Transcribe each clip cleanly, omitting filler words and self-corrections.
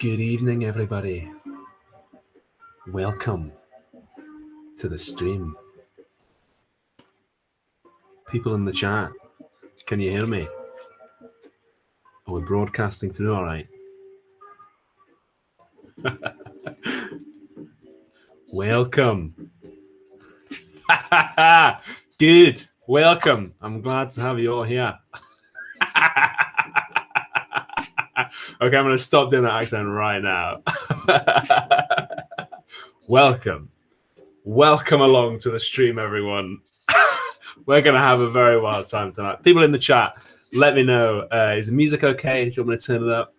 Good evening, everybody. Welcome to the stream. People in the chat, can you hear me? Are we broadcasting through all right? Welcome. Good. Welcome. I'm glad to have you all here. Okay, I'm going to stop doing that accent right now. Welcome. Welcome along to the stream, everyone. We're going to have a very wild time tonight. People in the chat, let me know. Is the music okay? Do you want me to turn it up?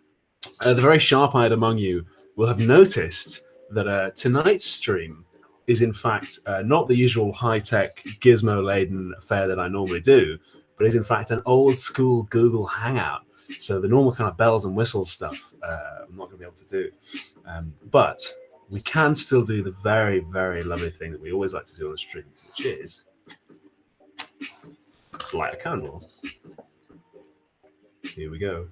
The very sharp-eyed among you will have noticed that tonight's stream is, in fact, not the usual high-tech, gizmo-laden affair that I normally do, but is, in fact, an old-school Google Hangout. So the normal kind of bells and whistles stuff, I'm not going to be able to do. But we can still do the very, very lovely thing that we always like to do on the stream, which is light a candle. Here we go.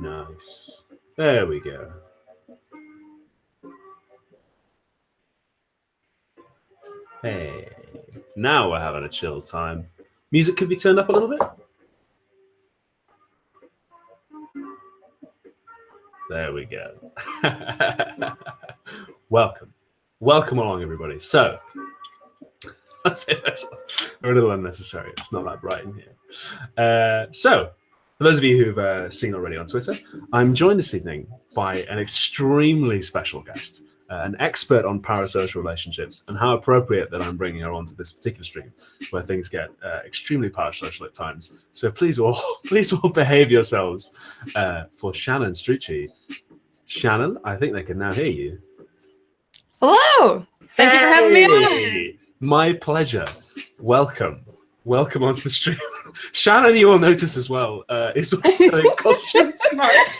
Nice. There we go. Hey, now we're having a chill time. Music could be turned up a little bit. There we go. Welcome. Welcome along, everybody. So, that's it. They're a little unnecessary. It's not that bright in here. So, for those of you who've seen already on Twitter, I'm joined this evening by an extremely special guest, an expert on parasocial relationships, and how appropriate that I'm bringing her onto this particular stream, where things get extremely parasocial at times. So please all behave yourselves for Shannon Strucci. Shannon, I think they can now hear you. Hello. Thank you for having me on. My pleasure. Welcome onto the stream. Shannon, you will notice as well, is also in costume tonight.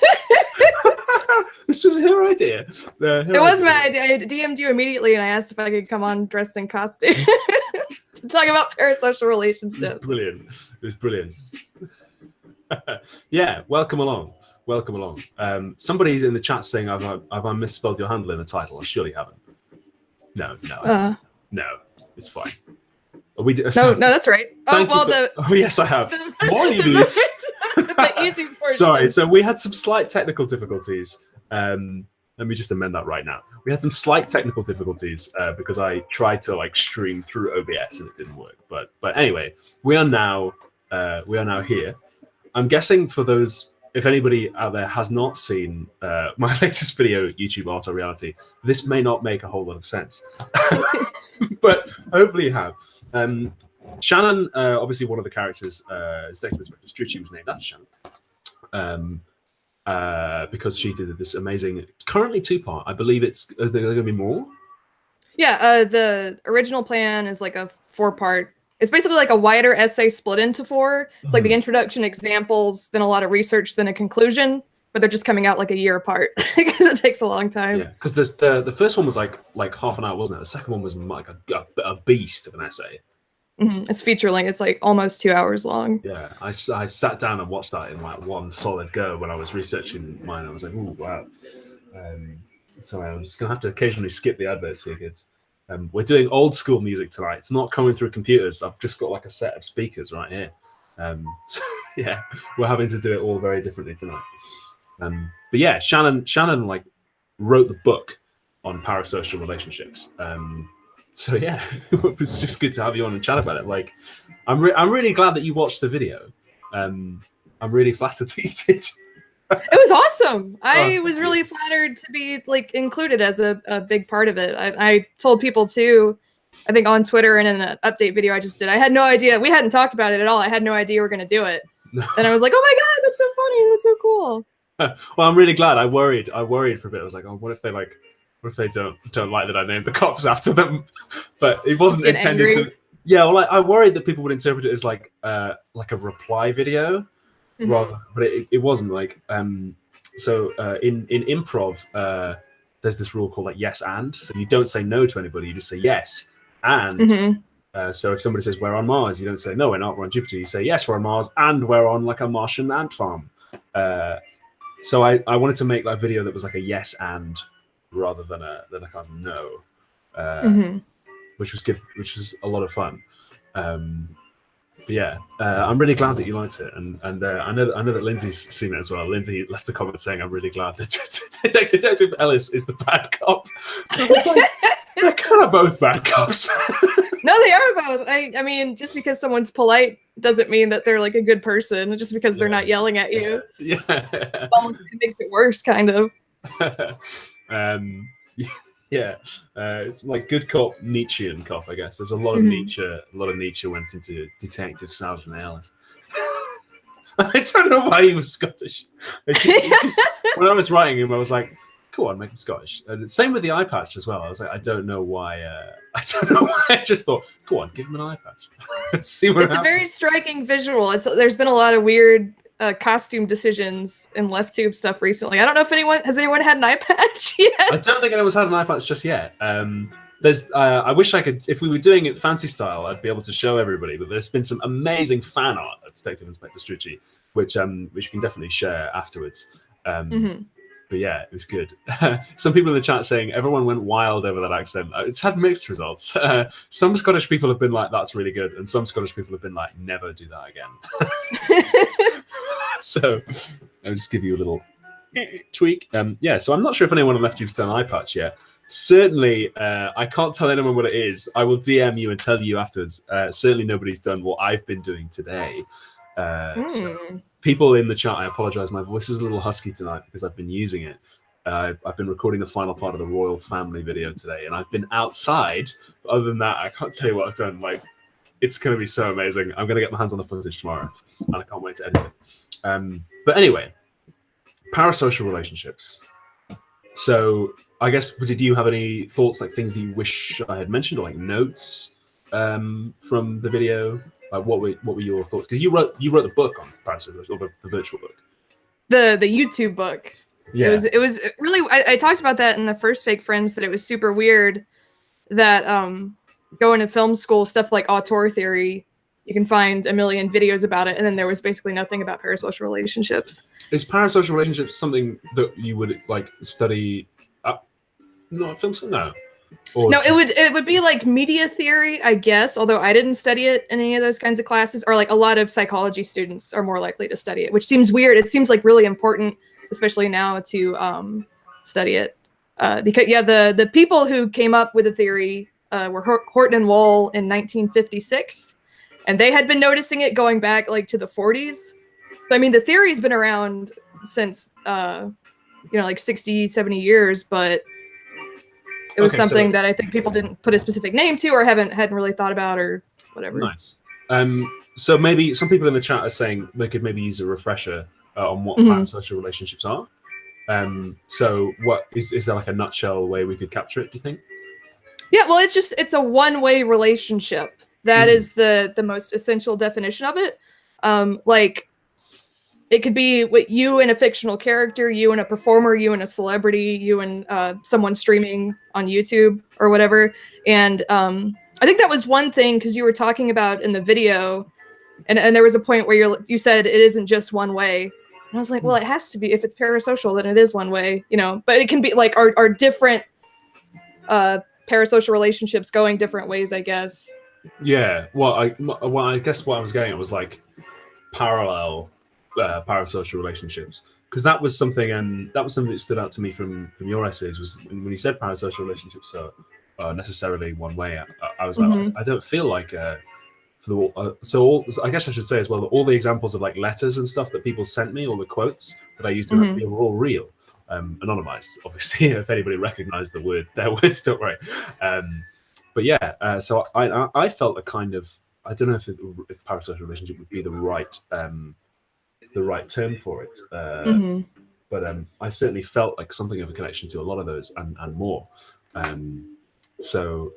This was her idea. It was my idea. I DM'd you immediately and I asked if I could come on dressed in costume to talk about parasocial relationships. It was brilliant. Yeah, welcome along. Somebody's in the chat saying, have I misspelled your handle in the title? I surely haven't. No, it's fine. No, that's right. Oh, yes, I have. More evilness. Sorry, so we had some slight technical difficulties. Let me just amend that right now. We had some slight technical difficulties because I tried to stream through OBS and it didn't work. But anyway, we are now here. I'm guessing for those, if anybody out there has not seen my latest video, YouTube Auto Reality, this may not make a whole lot of sense, but hopefully you have. Shannon, obviously one of the characters, Detective Inspector Strucci was named after Shannon because she did this amazing, currently 2-part. I believe are there going to be more? Yeah, the original plan is like a 4-part. It's basically like a wider essay split into 4. It's like the introduction, examples, then a lot of research, then a conclusion. But they're just coming out like a year apart because it takes a long time. Yeah, because the first one was like half an hour, wasn't it? The second one was like a beast of an essay. Mm-hmm. It's feature length. It's like almost 2 hours long. Yeah, I sat down and watched that in one solid go when I was researching mine. I was like, ooh, wow. Sorry, I'm just gonna have to occasionally skip the adverts here, kids. We're doing old school music tonight. It's not coming through computers. I've just got a set of speakers right here. So yeah, we're having to do it all very differently tonight. But yeah, Shannon wrote the book on parasocial relationships. So yeah, it was just good to have you on and chat about it. I'm really glad that you watched the video. I'm really flattered that you did. It was awesome. I was really flattered to be included as a big part of it. I told people too, I think on Twitter and in an update video I just did. I had no idea. We hadn't talked about it at all. I had no idea we were going to do it. And I was like, oh my God, that's so funny. That's so cool. Well, I'm really glad. I worried for a bit. I was like, oh, what if they don't like that I named the cops after them? But it wasn't intended to. Yeah, well, I worried that people would interpret it as like a reply video. Mm-hmm. Rather, but it wasn't so in improv there's this rule called yes and, so you don't say no to anybody, you just say yes and. So if somebody says we're on Mars, you don't say no, we're not, we're on Jupiter. You say yes, we're on Mars and we're on a Martian ant farm. So I wanted to make that video that was like a yes and rather than a kind of no, which was good, which was a lot of fun. But yeah, I'm really glad that you liked it, and I know that Lindsay's seen it as well. Lindsay left a comment saying, "I'm really glad that Detective Ellis is the bad cop." I was like, they're kind of both bad cops. No, they are both. I mean, just because someone's polite doesn't mean that they're like a good person. Just because they're not yelling at you, yeah, it makes it worse, kind of. Yeah, it's like good cop, Nietzschean cop, I guess. There's a lot of Nietzsche. A lot of Nietzsche went into Detective Sergeant Ellis. I don't know why he was Scottish. When I was writing him, I was like, "Go on, make him Scottish." And same with the eye patch as well. I was like, I don't know why. I don't know why. I just thought, "Go on, give him an eye patch." See what happens. A very striking visual. There's been a lot of weird costume decisions in left tube stuff recently. I don't know if anyone had an eye patch yet. I don't think anyone's had an eye patch just yet. I wish I could, if we were doing it fancy style, I'd be able to show everybody, but there's been some amazing fan art of Detective Inspector Strucci, which you can definitely share afterwards. But yeah, it was good. Some people in the chat saying everyone went wild over that accent. It's had mixed results. Some Scottish people have been like, "That's really good," and some Scottish people have been like, "Never do that again." So I'll just give you a little tweak. Yeah, so I'm not sure if anyone on Left Tube's done an eye patch yet. Certainly, I can't tell anyone what it is. I will DM you and tell you afterwards. Certainly nobody's done what I've been doing today. So people in the chat, I apologize. My voice is a little husky tonight because I've been using it. I've been recording the final part of the Royal Family video today, and I've been outside. But other than that, I can't tell you what I've done. Like, it's going to be so amazing. I'm going to get my hands on the footage tomorrow, and I can't wait to edit it. But anyway, parasocial relationships. So I guess, did you have any thoughts, like things that you wish I had mentioned, or like notes from the video? What were your thoughts? Because you wrote the book on parasocial, or the virtual book. The YouTube book. Yeah. It was really. I talked about that in the first Fake Friends, that it was super weird that going to film school, stuff like auteur theory, you can find a million videos about it, and then there was basically nothing about parasocial relationships. Is parasocial relationships something that you would like study? Not film school, no. Or no, it would be like media theory, I guess. Although I didn't study it in any of those kinds of classes, or like a lot of psychology students are more likely to study it, which seems weird. It seems like really important, especially now, to study it, because the people who came up with the theory were Horton and Wall in 1956. And they had been noticing it going back like to the 40s. So, I mean, the theory's been around since, like 60, 70 years, but it was something that I think people didn't put a specific name to, or hadn't really thought about, or whatever. Nice. So maybe some people in the chat are saying they could maybe use a refresher on what parasocial relationships are. So what is there like a nutshell way we could capture it, do you think? Yeah, well, it's a one-way relationship. That is the most essential definition of it. Like, it could be with you and a fictional character, you and a performer, you and a celebrity, you and someone streaming on YouTube or whatever. And I think that was one thing, because you were talking about in the video, and there was a point where you said it isn't just one way. And I was like, well, it has to be. If it's parasocial, then it is one way, But it can be like our different parasocial relationships going different ways, I guess. Yeah, well, I guess what I was getting at was like parallel parasocial relationships, because that was something that stood out to me from your essays, was when you said parasocial relationships are necessarily one way. I was like, I don't feel like I guess I should say as well that all the examples of like letters and stuff that people sent me, all the quotes that I used in that video were all real, anonymized, obviously. If anybody recognized their words, don't worry. But yeah, so I felt a kind of, I don't know if parasocial relationship would be the right term for it, but I certainly felt like something of a connection to a lot of those and more. So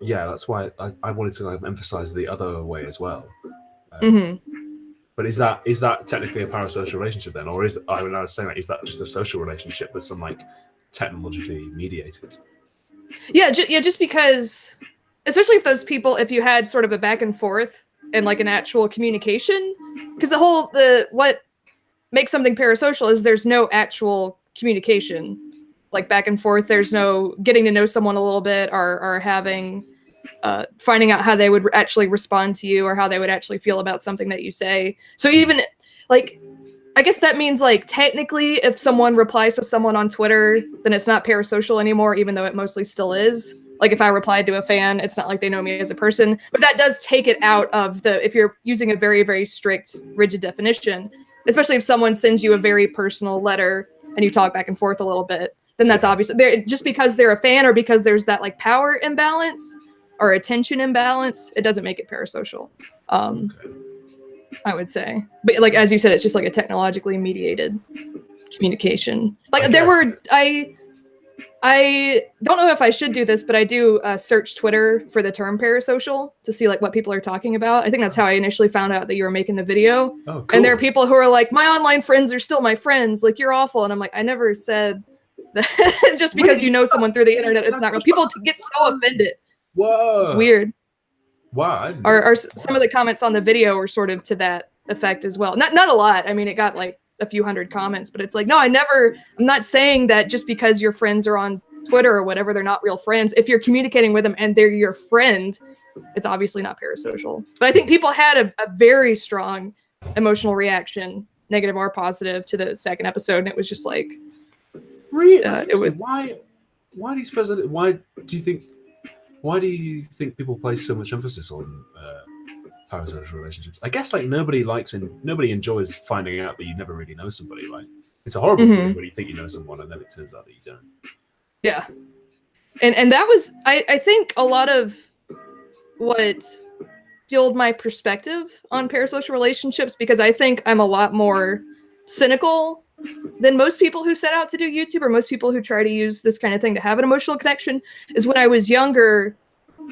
yeah, that's why I wanted to like emphasize the other way as well. But is that technically a parasocial relationship then, or is I was saying, like, is that just a social relationship with some like technologically mediated? Yeah, just because, especially if you had sort of a back and forth and like an actual communication, because what makes something parasocial is there's no actual communication, like back and forth. There's no getting to know someone a little bit, or having finding out how they would actually respond to you, or how they would actually feel about something that you say. So even like, I guess that means like technically if someone replies to someone on Twitter, then it's not parasocial anymore, even though it mostly still is. Like if I replied to a fan, it's not like they know me as a person, but that does take it out of the, if you're using a very, very strict, rigid definition, especially if someone sends you a very personal letter and you talk back and forth a little bit, then that's obviously, just because they're a fan or because there's that like power imbalance or attention imbalance, it doesn't make it parasocial. I would say, but like, as you said, it's just like a technologically mediated communication. Like I don't know if I should do this, but I do search Twitter for the term parasocial to see like what people are talking about. I think that's how I initially found out that you were making the video. Oh, cool. And there are people who are like, my online friends are still my friends. Like, you're awful. And I'm like, I never said that. Just because you know someone through the internet, it's not real. People get so offended. Whoa. It's weird. Wow. Or some of the comments on the video were sort of to that effect as well. Not a lot. I mean, it got like a few hundred comments, but it's like, no, I'm not saying that just because your friends are on Twitter or whatever, they're not real friends. If you're communicating with them and they're your friend, it's obviously not parasocial. But I think people had a very strong emotional reaction, negative or positive, to the second episode, and it was just like, really? Why do you suppose that? Why do you think people place so much emphasis on parasocial relationships? I guess like nobody enjoys finding out that you never really know somebody, right? It's a horrible feeling when you think you know someone and then it turns out that you don't. Yeah. And that was, I think a lot of what fueled my perspective on parasocial relationships, because I think I'm a lot more cynical than most people who set out to do YouTube, or most people who try to use this kind of thing to have an emotional connection. Is when I was younger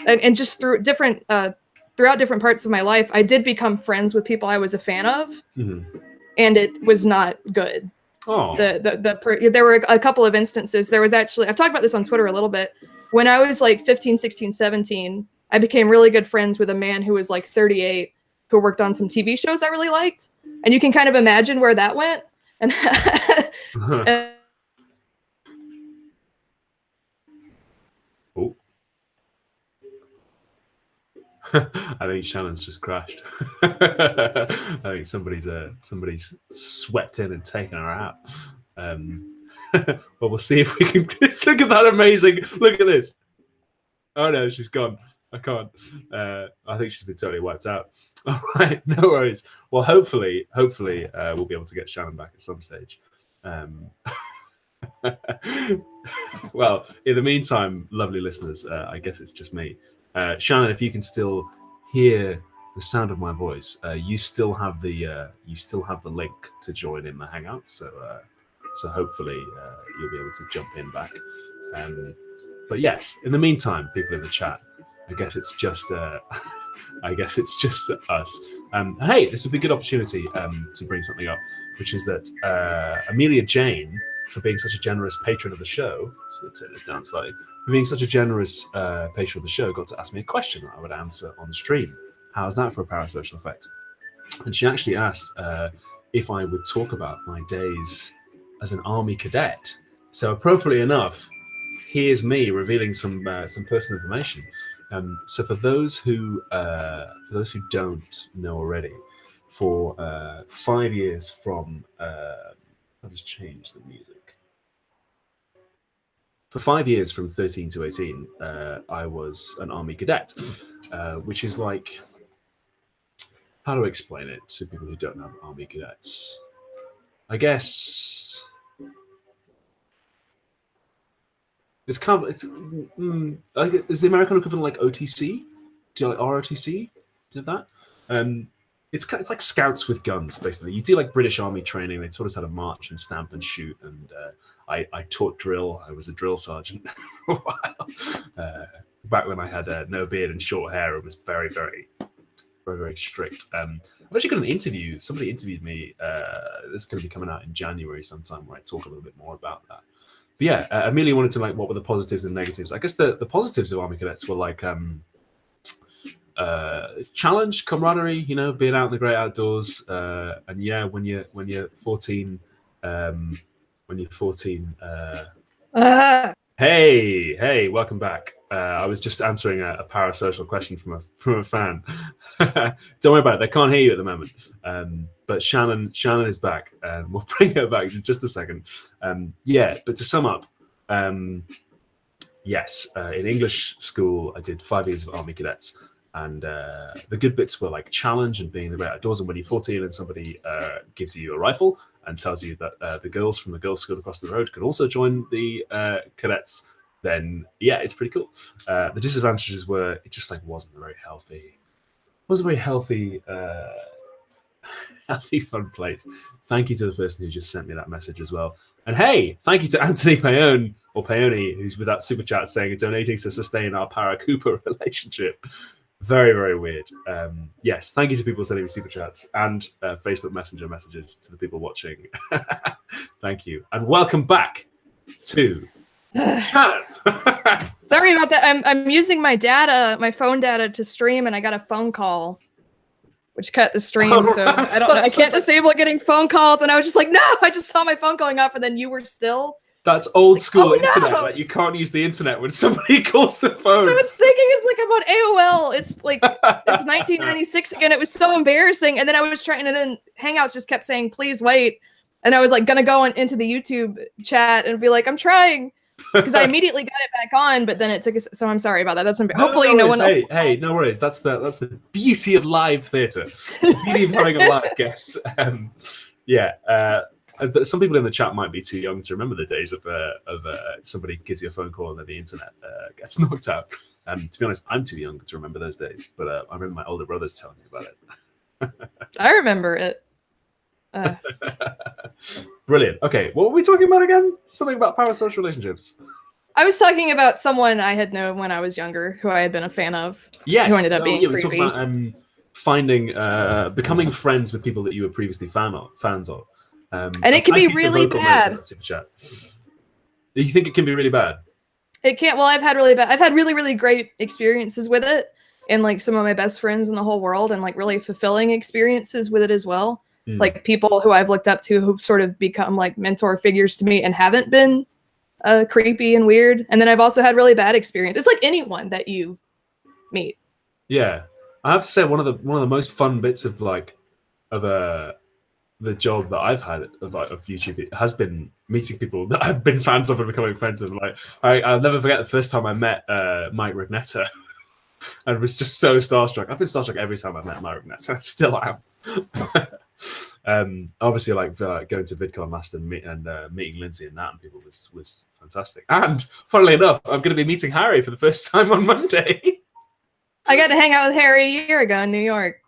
and just throughout different parts of my life, I did become friends with people I was a fan of, and it was not good. Oh. There were a couple of instances. There was actually, I've talked about this on Twitter a little bit. When I was like 15, 16, 17, I became really good friends with a man who was like 38, who worked on some TV shows I really liked. And you can kind of imagine where that went. And, oh. I think Shannon's just crashed. I think somebody's swept in and taken her out. Well, we'll see if we can. Look at that amazing! Look at this. Oh no, she's gone. I can't. I think she's been totally wiped out. All right, no worries. Well, hopefully, we'll be able to get Shannon back at some stage. Well, in the meantime, lovely listeners, I guess it's just me. Shannon, if you can still hear the sound of my voice, you still have the link to join in the Hangouts. So hopefully you'll be able to jump in back. But yes, in the meantime, people in the chat, I guess it's just us. Hey, this would be a good opportunity to bring something up, which is that Amelia Jane, for being such a generous patron of the show, so turn this down slightly, for being such a generous patron of the show, got to ask me a question that I would answer on stream. How's that for a parasocial effect? And she actually asked if I would talk about my days as an army cadet. So appropriately enough, here's me revealing some personal information. So for those who don't know already, for 5 years from I'll just change the music. For 5 years, from 13 to 18, I was an army cadet, which is like, how do I explain it to people who don't have army cadets? I guess it's kind of, is the American equivalent like OTC? Do you like ROTC? Do that? It's like scouts with guns, basically. You do like British Army training. They taught us how to march and stamp and shoot. And I taught drill. I was a drill sergeant for a while. Back when I had no beard and short hair, it was very, very, very, very strict. I've actually got an interview. Somebody interviewed me. This is going to be coming out in January sometime, where I talk a little bit more about that. But yeah, Amelia wanted to like what were the positives and negatives. I guess the positives of Army Cadets were like challenge, camaraderie, you know, being out in the great outdoors. And yeah, when you're 14, hey, welcome back. I was just answering a parasocial question from a fan. Don't worry about it; they can't hear you at the moment. But Shannon is back, and we'll bring her back in just a second. Yeah, but to sum up, yes, in English school, I did 5 years of Army Cadets, and the good bits were like challenge and being in the great outdoors. And when you're 14 and somebody gives you a rifle and tells you that the girls from the girls' school across the road can also join the cadets, then yeah, it's pretty cool. The disadvantages were it just like wasn't a very healthy, healthy, fun place. Thank you to the person who just sent me that message as well. And hey, thank you to Anthony Paone, who's with that super chat saying donating to sustain our Para Cooper relationship. Very, very weird. Yes, thank you to people sending me super chats and Facebook Messenger messages to the people watching. Thank you. And welcome back to Shannon. Sorry about that. I'm using my phone data to stream, and I got a phone call, which cut the stream. Oh, so I can't disable getting phone calls. And I was just like, no, I just saw my phone going off, and then you were still. That's old school internet. No. Like you can't use the internet when somebody calls the phone. So I was thinking it's like about AOL. It's like it's 1996 again. It was so embarrassing. And then I was trying, and then Hangouts just kept saying, "Please wait." And I was like gonna go into the YouTube chat and be like, "I'm trying," because I immediately got it back on. But then it took us. So I'm sorry about that. That's hopefully no one else. Hey, no worries. That's the beauty of live theatre. The beauty of having a live guest. Some people in the chat might be too young to remember the days of somebody gives you a phone call and then the internet gets knocked out. To be honest, I'm too young to remember those days, but I remember my older brothers telling me about it. I remember it. Brilliant. Okay, what were we talking about again? Something about parasocial relationships. I was talking about someone I had known when I was younger, who I had been a fan of. Yes. Who ended up being creepy. We talked about becoming friends with people that you were previously fans of. And it can be really bad. You think it can be really bad? It can't. Well, I've had really, really great experiences with it, and like some of my best friends in the whole world, and like really fulfilling experiences with it as well. Like people who I've looked up to who've sort of become like mentor figures to me and haven't been creepy and weird. And then I've also had really bad experiences. It's like anyone that you meet. Yeah, I have to say one of the most fun bits of the job that I've had of YouTube has been meeting people that I've been fans of and becoming friends of. Like I'll never forget the first time I met Mike Rignetta and was just so starstruck. I've been starstruck every time I've met Mike Rignetta. I still am. Obviously, like going to VidCon last and meeting Lindsay and Nat and people was fantastic. And funnily enough, I'm going to be meeting Harry for the first time on Monday. I got to hang out with Harry a year ago in New York.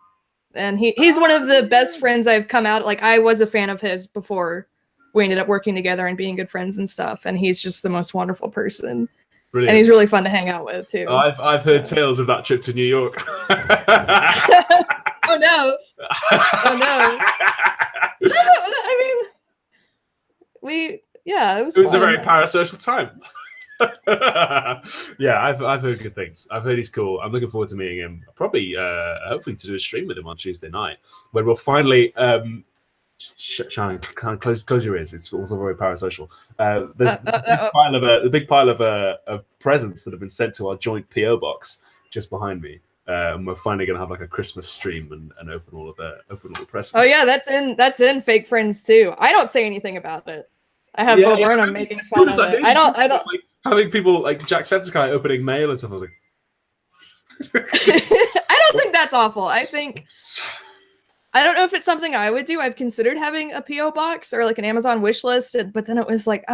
And he's one of the best friends I've come out. Like I was a fan of his before we ended up working together and being good friends and stuff. And he's just the most wonderful person. Brilliant. And he's really fun to hang out with too. I've heard tales of that trip to New York. Oh no! Oh no! I mean, it was. It was a very parasocial time. Yeah, I've heard good things. I've heard he's cool. I'm looking forward to meeting him. Probably, hopefully, to do a stream with him on Tuesday night, where we'll finally. Shannon, kind of close your ears. It's also very parasocial. There's a big pile of presents that have been sent to our joint PO box just behind me. And we're finally gonna have like a Christmas stream and open all the presents. Oh yeah, that's in Fake Friends too. I don't say anything about it. I have Bo Burnham making fun of it. I don't. Like, having people like Jacksepticeye opening mail and stuff. I was like, I don't think that's awful. I don't know if it's something I would do. I've considered having a PO box or like an Amazon wish list, but then it was like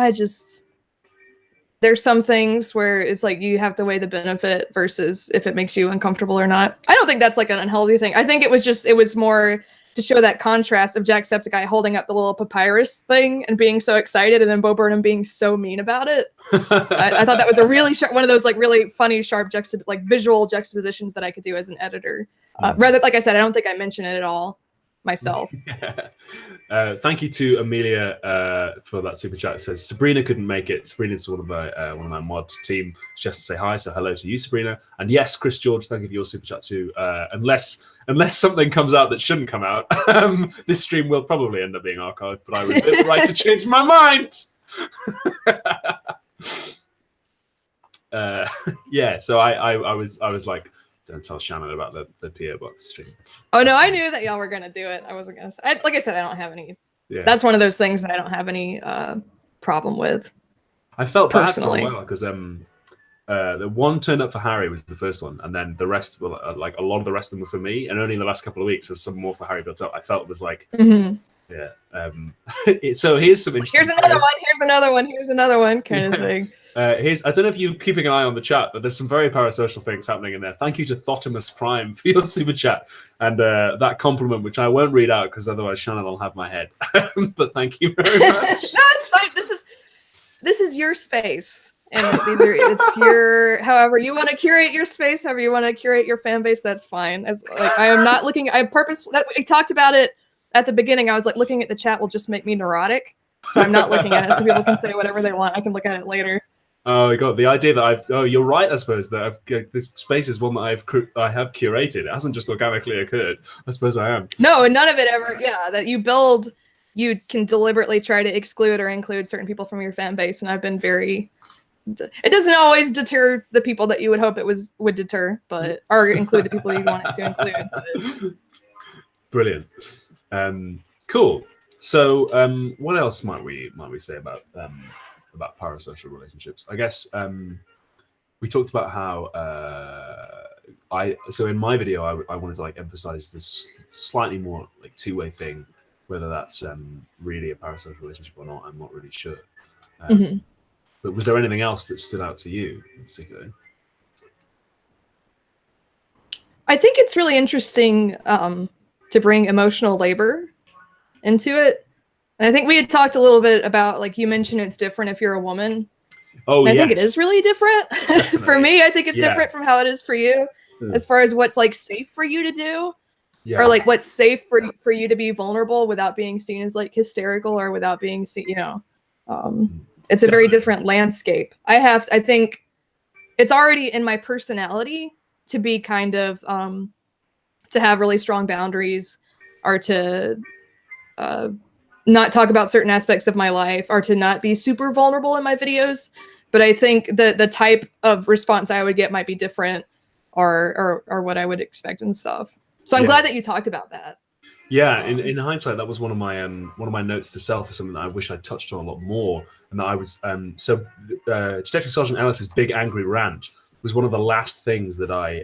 there's some things where it's like you have to weigh the benefit versus if it makes you uncomfortable or not. I don't think that's like an unhealthy thing. I think it was more to show that contrast of Jacksepticeye holding up the little papyrus thing and being so excited, and then Bo Burnham being so mean about it. I thought that was a really one of those like really funny, sharp visual juxtapositions that I could do as an editor. Rather, like I said, I don't think I mentioned it at all myself. Thank you to Amelia for that super chat. It says Sabrina couldn't make it. Sabrina's one of my mod team. She has to say hi, so hello to you, Sabrina. And yes, Chris George, thank you for your super chat too. Unless something comes out that shouldn't come out, this stream will probably end up being archived. But I reserve the right to change my mind. Yeah, so I was like, don't tell Shannon about the PO box stream. Oh no, I knew that y'all were gonna do it. I wasn't gonna say. Like I said, I don't have any. Yeah. That's one of those things that I don't have any problem with. I felt personally bad for a while because the one turned up for Harry was the first one, and then the rest were like a lot of the rest of them were for me. And only in the last couple of weeks, as some more for Harry built up, I felt it was like, yeah. So here's some interesting. Here's another one. Here's another one. Here's another one, kind of thing. I don't know if you're keeping an eye on the chat, but there's some very parasocial things happening in there. Thank you to Thotimus Prime for your super chat and that compliment, which I won't read out because otherwise Shannon will have my head. But thank you very much. No, it's fine. This is your space, and it's your. However you want to curate your space, however you want to curate your fan base, that's fine. As like, I am not looking. I we talked about it at the beginning. I was like, looking at the chat will just make me neurotic, so I'm not looking at it. So people can say whatever they want. I can look at it later. Oh, I got the idea that you're right. I suppose that this space is one that I have curated. It hasn't just organically occurred. I suppose I am. No, and none of it ever. Yeah, that you build, you can deliberately try to exclude or include certain people from your fan base, and I've been very. It doesn't always deter the people that you would hope it would deter, but or include the people you want it to include. But. Brilliant. Cool. So, what else might we say about parasocial relationships? I guess we talked about how so in my video I wanted to like emphasize this slightly more like two-way thing, whether that's really a parasocial relationship or not. I'm not really sure. But was there anything else that stood out to you in particular? I think it's really interesting to bring emotional labor into it. And I think we had talked a little bit about, like you mentioned, it's different if you're a woman. Oh, I think it is really different. For me, I think it's different from how it is for you, as far as what's like safe for you to do, or like what's safe for you to be vulnerable without being seen as like hysterical or without being seen. You know, it's a very different landscape. I think it's already in my personality to be kind of to have really strong boundaries, or to not talk about certain aspects of my life, or to not be super vulnerable in my videos. But I think the type of response I would get might be different, or what I would expect and stuff. So I'm glad that you talked about that. Yeah, in hindsight, that was one of my notes to self, for something that I wish I touched on a lot more. And that I was Detective Sergeant Ellis's big angry rant was one of the last things that I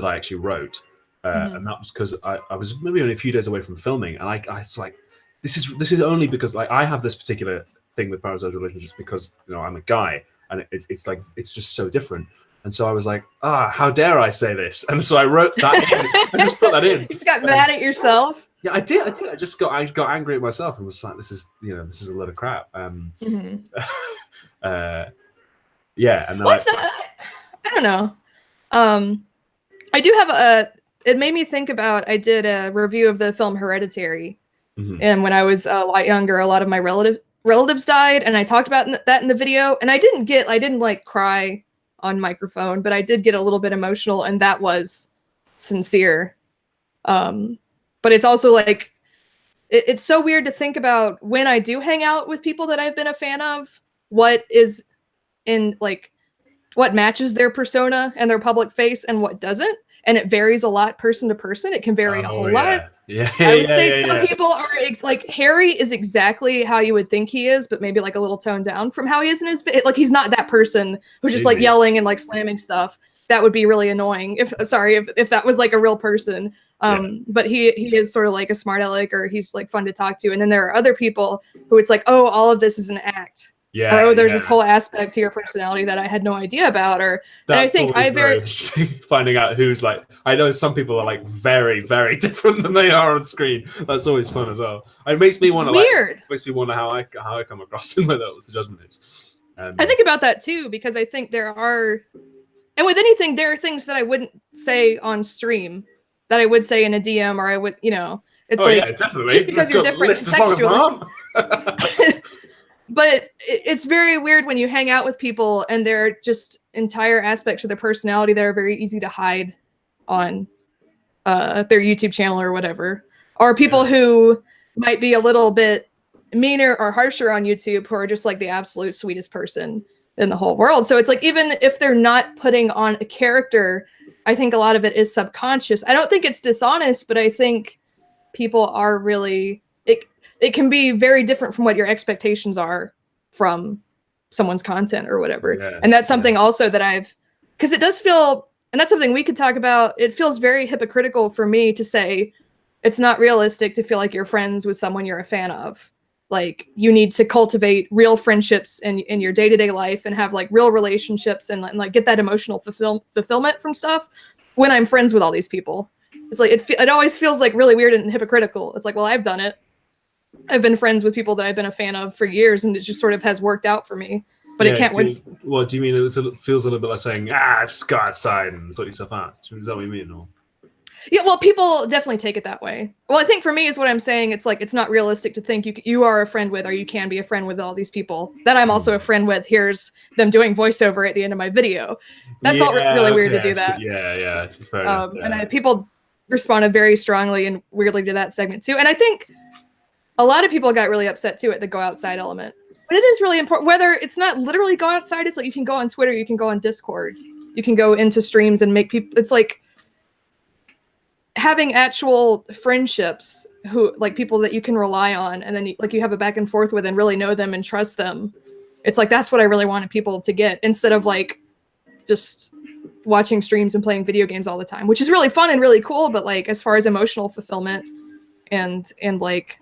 actually wrote, and that was because I was maybe only a few days away from filming, and I was like, this is only because like I have this particular thing with parasocial relationships because I'm a guy, and it's like it's just so different. And so I was like, how dare I say this? And so I wrote that in. I just put that in. You just got mad at yourself. Yeah, I did. I got angry at myself and was like, this is a load of crap. Yeah, and then I don't know. I do have it made me think about, I did a review of the film Hereditary. And when I was a lot younger, a lot of my relatives died, and I talked about that in the video. And I didn't like cry on microphone, but I did get a little bit emotional, and that was sincere. But it's also like, it's so weird to think about when I do hang out with people that I've been a fan of, what is in like, what matches their persona and their public face and what doesn't. And it varies a lot person to person. It can vary a whole lot. Yeah. I would say some people are like, Harry is exactly how you would think he is, but maybe like a little toned down from how he is in his like, he's not that person who's just like yelling and like slamming stuff. That would be really annoying if that was like a real person. But he is sort of like a smart aleck, or he's like fun to talk to. And then there are other people who it's like, oh, all of this is an act. Yeah. Or, oh, there's this whole aspect to your personality that I had no idea about. Or and I think I very finding out who's like, I know some people are like very, very different than they are on screen. That's always fun as well. It makes me wonder. Makes me wonder how I come across and whether what the judgment is. I think about that too, because I think there are, and with anything, there are things that I wouldn't say on stream that I would say in a DM, or I would, It's yeah, definitely. just because you're different contextually. But it's very weird when you hang out with people and there are just entire aspects of their personality that are very easy to hide on their YouTube channel or whatever. Or people who might be a little bit meaner or harsher on YouTube who are just like the absolute sweetest person in the whole world. So it's like, even if they're not putting on a character, I think a lot of it is subconscious. I don't think it's dishonest, but I think people are really, it can be very different from what your expectations are from someone's content or whatever. And that's something also that because it does feel, and that's something we could talk about. It feels very hypocritical for me to say it's not realistic to feel like you're friends with someone you're a fan of. Like, you need to cultivate real friendships in your day-to-day life and have like real relationships and like get that emotional fulfillment from stuff when I'm friends with all these people. It's like, it always feels like really weird and hypocritical. It's like, well, I've done it. I've been friends with people that I've been a fan of for years, and it just sort of has worked out for me. But it can't win. What do you mean? It feels a little bit like saying, just go outside and sort yourself out. Is that what you mean? Or? Yeah, well, people definitely take it that way. Well, I think for me is what I'm saying. It's like, it's not realistic to think you are a friend with, or you can be a friend with all these people that I'm also a friend with. Here's them doing voiceover at the end of my video. That felt really weird to do that. Yeah. It's fair enough, And people responded very strongly and weirdly to that segment too. And I think a lot of people got really upset too at the go outside element. But it is really important, whether it's not literally go outside. It's like, you can go on Twitter, you can go on Discord, you can go into streams and make people, it's like having actual friendships who, like, people that you can rely on, and then you have a back and forth with and really know them and trust them. It's like, that's what I really wanted people to get, instead of like just watching streams and playing video games all the time, which is really fun and really cool. But like, as far as emotional fulfillment and like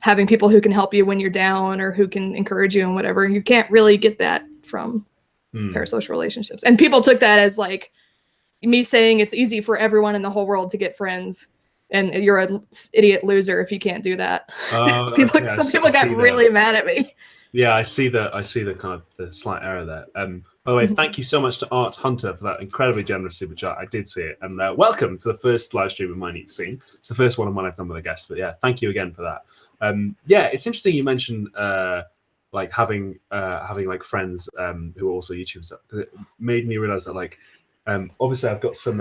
having people who can help you when you're down or who can encourage you and whatever, you can't really get that from parasocial relationships. And people took that as like me saying it's easy for everyone in the whole world to get friends, and you're an idiot loser if you can't do that. Some people got really mad at me. Yeah, I see the kind of the slight error there. By the way, thank you so much to Art Hunter for that incredibly generous super chat. I did see it, and welcome to the first live stream of mine you've seen. It's the first one of mine I've done with a guest, but yeah, thank you again for that. It's interesting you mentioned like having like friends who are also YouTubers, because it made me realize that like obviously I've got some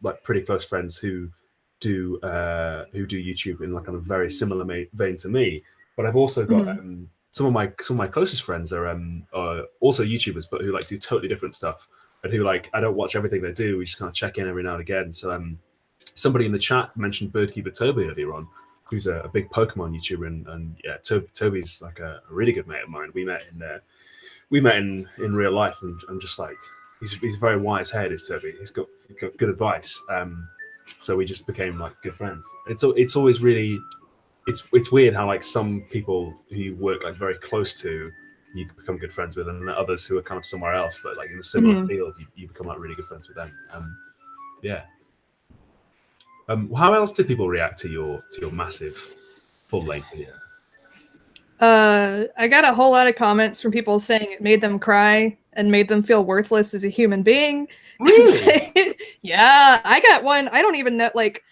like pretty close friends who do YouTube in like on a very similar vein to me, but I've also got some of my closest friends are also YouTubers, but who like do totally different stuff, and who like I don't watch everything they do. We just kind of check in every now and again. So somebody in the chat mentioned Birdkeeper Toby earlier on, who's a big Pokemon YouTuber, and yeah, Toby's like a really good mate of mine. We met in real life, and I'm just like, he's a very wise head, is Toby. He's got good advice. So we just became like good friends. It's always really, it's weird how like some people who you work like very close to, you become good friends with, and others who are kind of somewhere else, but like in a similar field, you become like really good friends with them. How else did people react to your massive full-length video? I got a whole lot of comments from people saying it made them cry and made them feel worthless as a human being. Really? Yeah, I got one. I don't even know, like,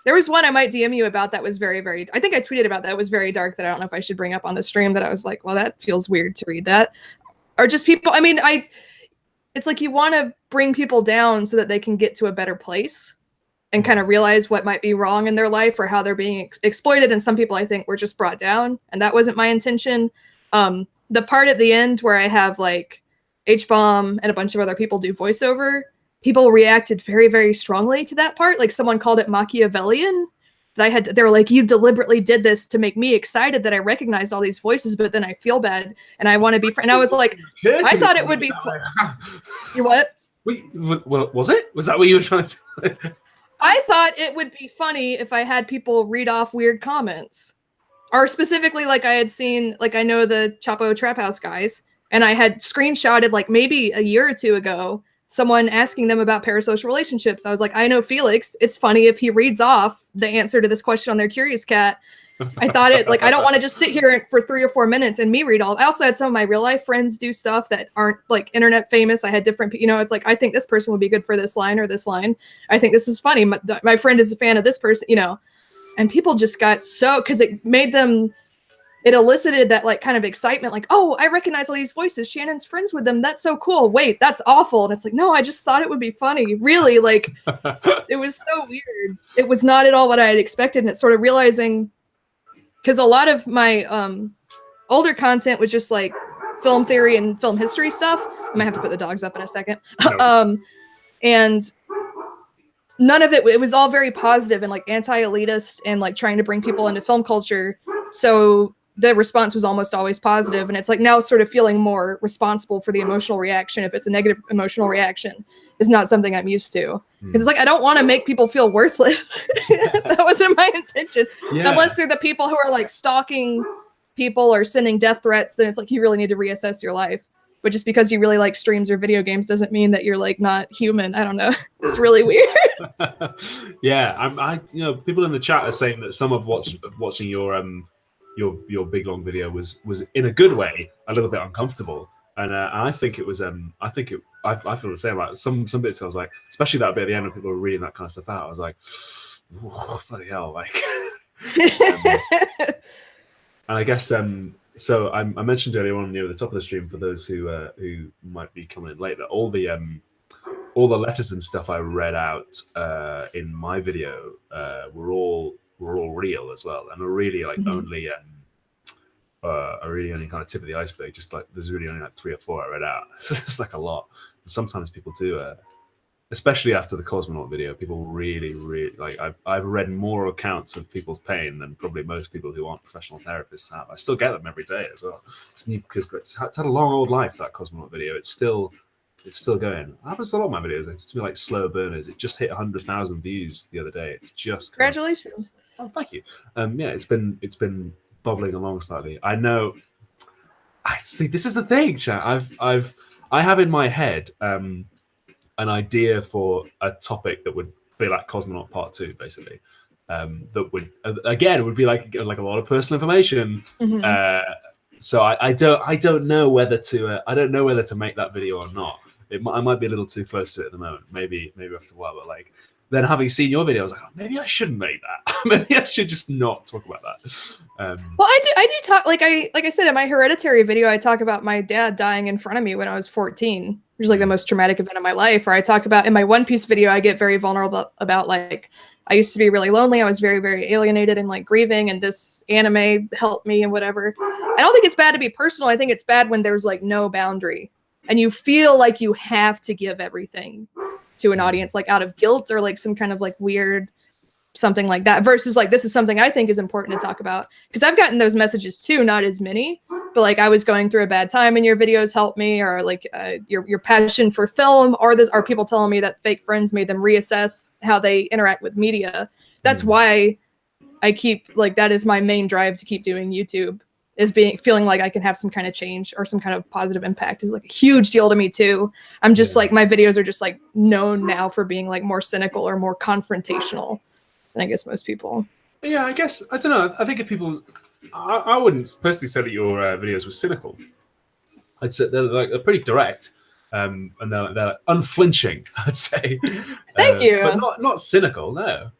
there was one I might DM you about that was very, very, I think I tweeted about that. It was very dark, that I don't know if I should bring up on the stream, that I was like, well, that feels weird to read that. Or just people, I mean, it's like you want to bring people down so that they can get to a better place and kind of realize what might be wrong in their life or how they're being exploited. And some people, I think, were just brought down, and that wasn't my intention. The part at the end where I have like Hbomb and a bunch of other people do voiceover, people reacted very, very strongly to that part. Like, someone called it Machiavellian. They were like, you deliberately did this to make me excited that I recognized all these voices, but then I feel bad and I want to be friends. And I was like, I thought it would be fun. You what? Wait, was it? Was that what you were trying to say? I thought it would be funny if I had people read off weird comments. Or specifically, like, I had seen, like, I know the Chapo Trap House guys, and I had screenshotted, like, maybe a year or two ago, someone asking them about parasocial relationships. I was like, I know Felix. It's funny if he reads off the answer to this question on their Curious Cat. I thought it, like, I don't want to just sit here for 3 or 4 minutes and me read all. I also had some of my real life friends do stuff that aren't like internet famous. I had different, it's like, I think this person would be good for this line or this line. I think this is funny. My friend is a fan of this person, and people just got so, because it made them, it elicited that like kind of excitement, like, oh, I recognize all these voices. Shannon's friends with them. That's so cool. Wait, that's awful. And it's like, no, I just thought it would be funny. Really, like, it was so weird. It was not at all what I had expected. And it's sort of realizing, because a lot of my older content was just like film theory and film history stuff. I might have to put the dogs up in a second. No. And none of it was all very positive and like anti-elitist and like trying to bring people into film culture. So the response was almost always positive, and it's like now sort of feeling more responsible for the emotional reaction. If it's a negative emotional reaction, is not something I'm used to. Because it's like, I don't want to make people feel worthless. That wasn't my intention. Yeah. Unless they're the people who are like stalking people or sending death threats, then it's like you really need to reassess your life. But just because you really like streams or video games doesn't mean that you're like not human. I don't know. It's really weird. Yeah, you know, people in the chat are saying that some of watching your big long video was in a good way a little bit uncomfortable, and I think it was I feel the same. Like some bits I was like, especially that bit at the end when people were reading that kind of stuff out, I was like, bloody hell, like. And I guess so I mentioned earlier on near the top of the stream, for those who might be coming in late, that all the letters and stuff I read out in my video were all real as well, and are really like only kind of tip of the iceberg. Just like there's really only like 3 or 4 I read out. It's like a lot. And sometimes people do, especially after the cosmonaut video, people really like. I've read more accounts of people's pain than probably most people who aren't professional therapists have. I still get them every day as well. It's neat because it's had a long old life, that cosmonaut video. It's still going. It happens to a lot of my videos. It's to me like slow burners. It just hit 100,000 views the other day. It's just Congratulations. Oh, thank you. Yeah, it's been bubbling along slightly. I know. I see. This is the thing, chat. I have in my head an idea for a topic that would be like Cosmonaut Part 2, basically. That would again would be like a lot of personal information. So I don't know whether to make that video or not. I might be a little too close to it at the moment. Maybe after a while, but like. Then having seen your video, I was like, oh, maybe I shouldn't make that. Maybe I should just not talk about that. Well, I do talk, like I said in my Hereditary video, I talk about my dad dying in front of me when I was 14, which is like the most traumatic event of my life. Or I talk about, in my One Piece video, I get very vulnerable about like, I used to be really lonely. I was very, very alienated and like grieving, and this anime helped me and whatever. I don't think it's bad to be personal. I think it's bad when there's like no boundary and you feel like you have to give everything to an audience, like out of guilt or like some kind of like weird something like that, versus like, this is something I think is important to talk about. Because I've gotten those messages too, not as many, but like I was going through a bad time and your videos helped me, or like your passion for film, or are people telling me that fake friends made them reassess how they interact with media. That's why I keep, like, that is my main drive to keep doing YouTube, is feeling like I can have some kind of change or some kind of positive impact is like a huge deal to me too. I'm just like, my videos are just like known now for being like more cynical or more confrontational than I guess most people. Yeah, I guess, I don't know. I think if people, I wouldn't personally say that your videos were cynical. I'd say they're pretty direct, and they're unflinching, I'd say. Thank you. But not cynical, no.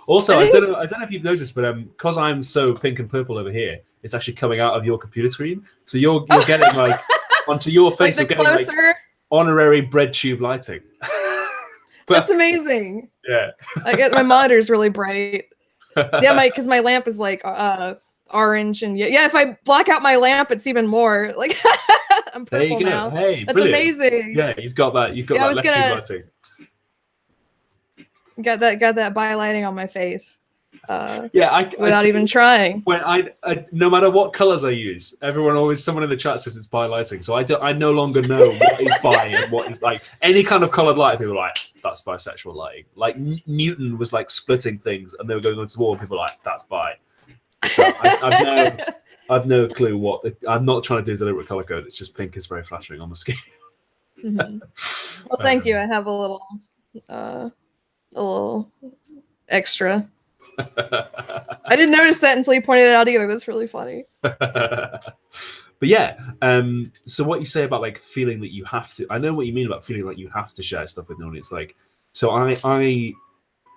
Also, I don't know if you've noticed, but because I'm so pink and purple over here, it's actually coming out of your computer screen. So you're getting like onto your face, like you're getting like honorary bread tube lighting. That's amazing. Yeah. I get my monitor's really bright. Yeah, because my lamp is like orange, and yeah, if I block out my lamp, it's even more like I'm purple there you go. now. Hey, that's brilliant. Amazing. Yeah, you've got that. You've got that LED lighting. Got that by lighting on my face. Without even trying. When I no matter what colors I use, someone in the chat says it's bi lighting. So I no longer know what is bi and what is like any kind of colored light. People are like, that's bisexual lighting. Like Newton was like splitting things, and they were going onto the wall. And people were like, that's bi. So I've no clue what. I'm not trying to do deliberate color code. It's just pink is very flattering on the skin. Well, thank you. I have a little extra. I didn't notice that until you pointed it out either. That's really funny. But yeah, so what you say about like feeling that you have to, I know what you mean about feeling like you have to share stuff with an audience. Like, so I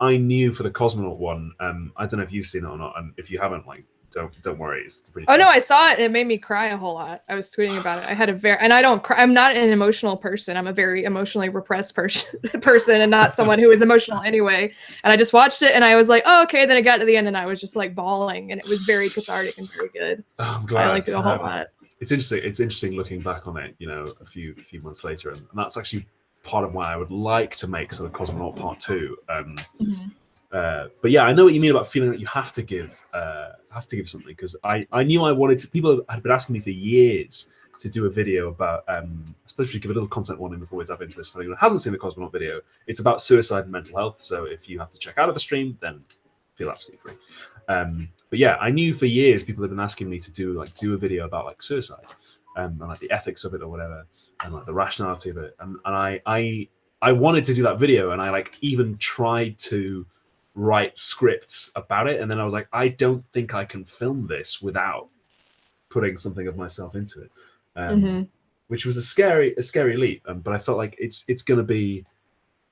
I knew for the cosmonaut one. I don't know if you've seen it or not, and if you haven't, like, don't worry. It's pretty Oh fun. no, I saw it and it made me cry a whole lot. I was tweeting about it. I had a and I don't cry. I'm not an emotional person. I'm a very emotionally repressed person and not someone who is emotional anyway. And I just watched it and I was like, oh, okay. Then it got to the end and I was just like bawling, and it was very cathartic and very good. Oh, I'm glad. I liked it a whole lot. It's interesting. It's interesting looking back on it, you know, a few months later, and that's actually part of why I would like to make sort of Cosmonaut Part 2. But yeah, I know what you mean about feeling that you have to give something, because I knew I wanted to. People had been asking me for years to do a video about. I suppose we should give a little content warning before we dive into this. For anyone who hasn't seen the Cosmonaut video, it's about suicide and mental health. So if you have to check out of the stream, then feel absolutely free. But yeah, I knew for years people had been asking me to do a video about like suicide and like the ethics of it or whatever, and like the rationality of it. And I wanted to do that video, and I like even tried to write scripts about it, and then I was like, I don't think I can film this without putting something of myself into it, which was a scary leap. But I felt like it's going to be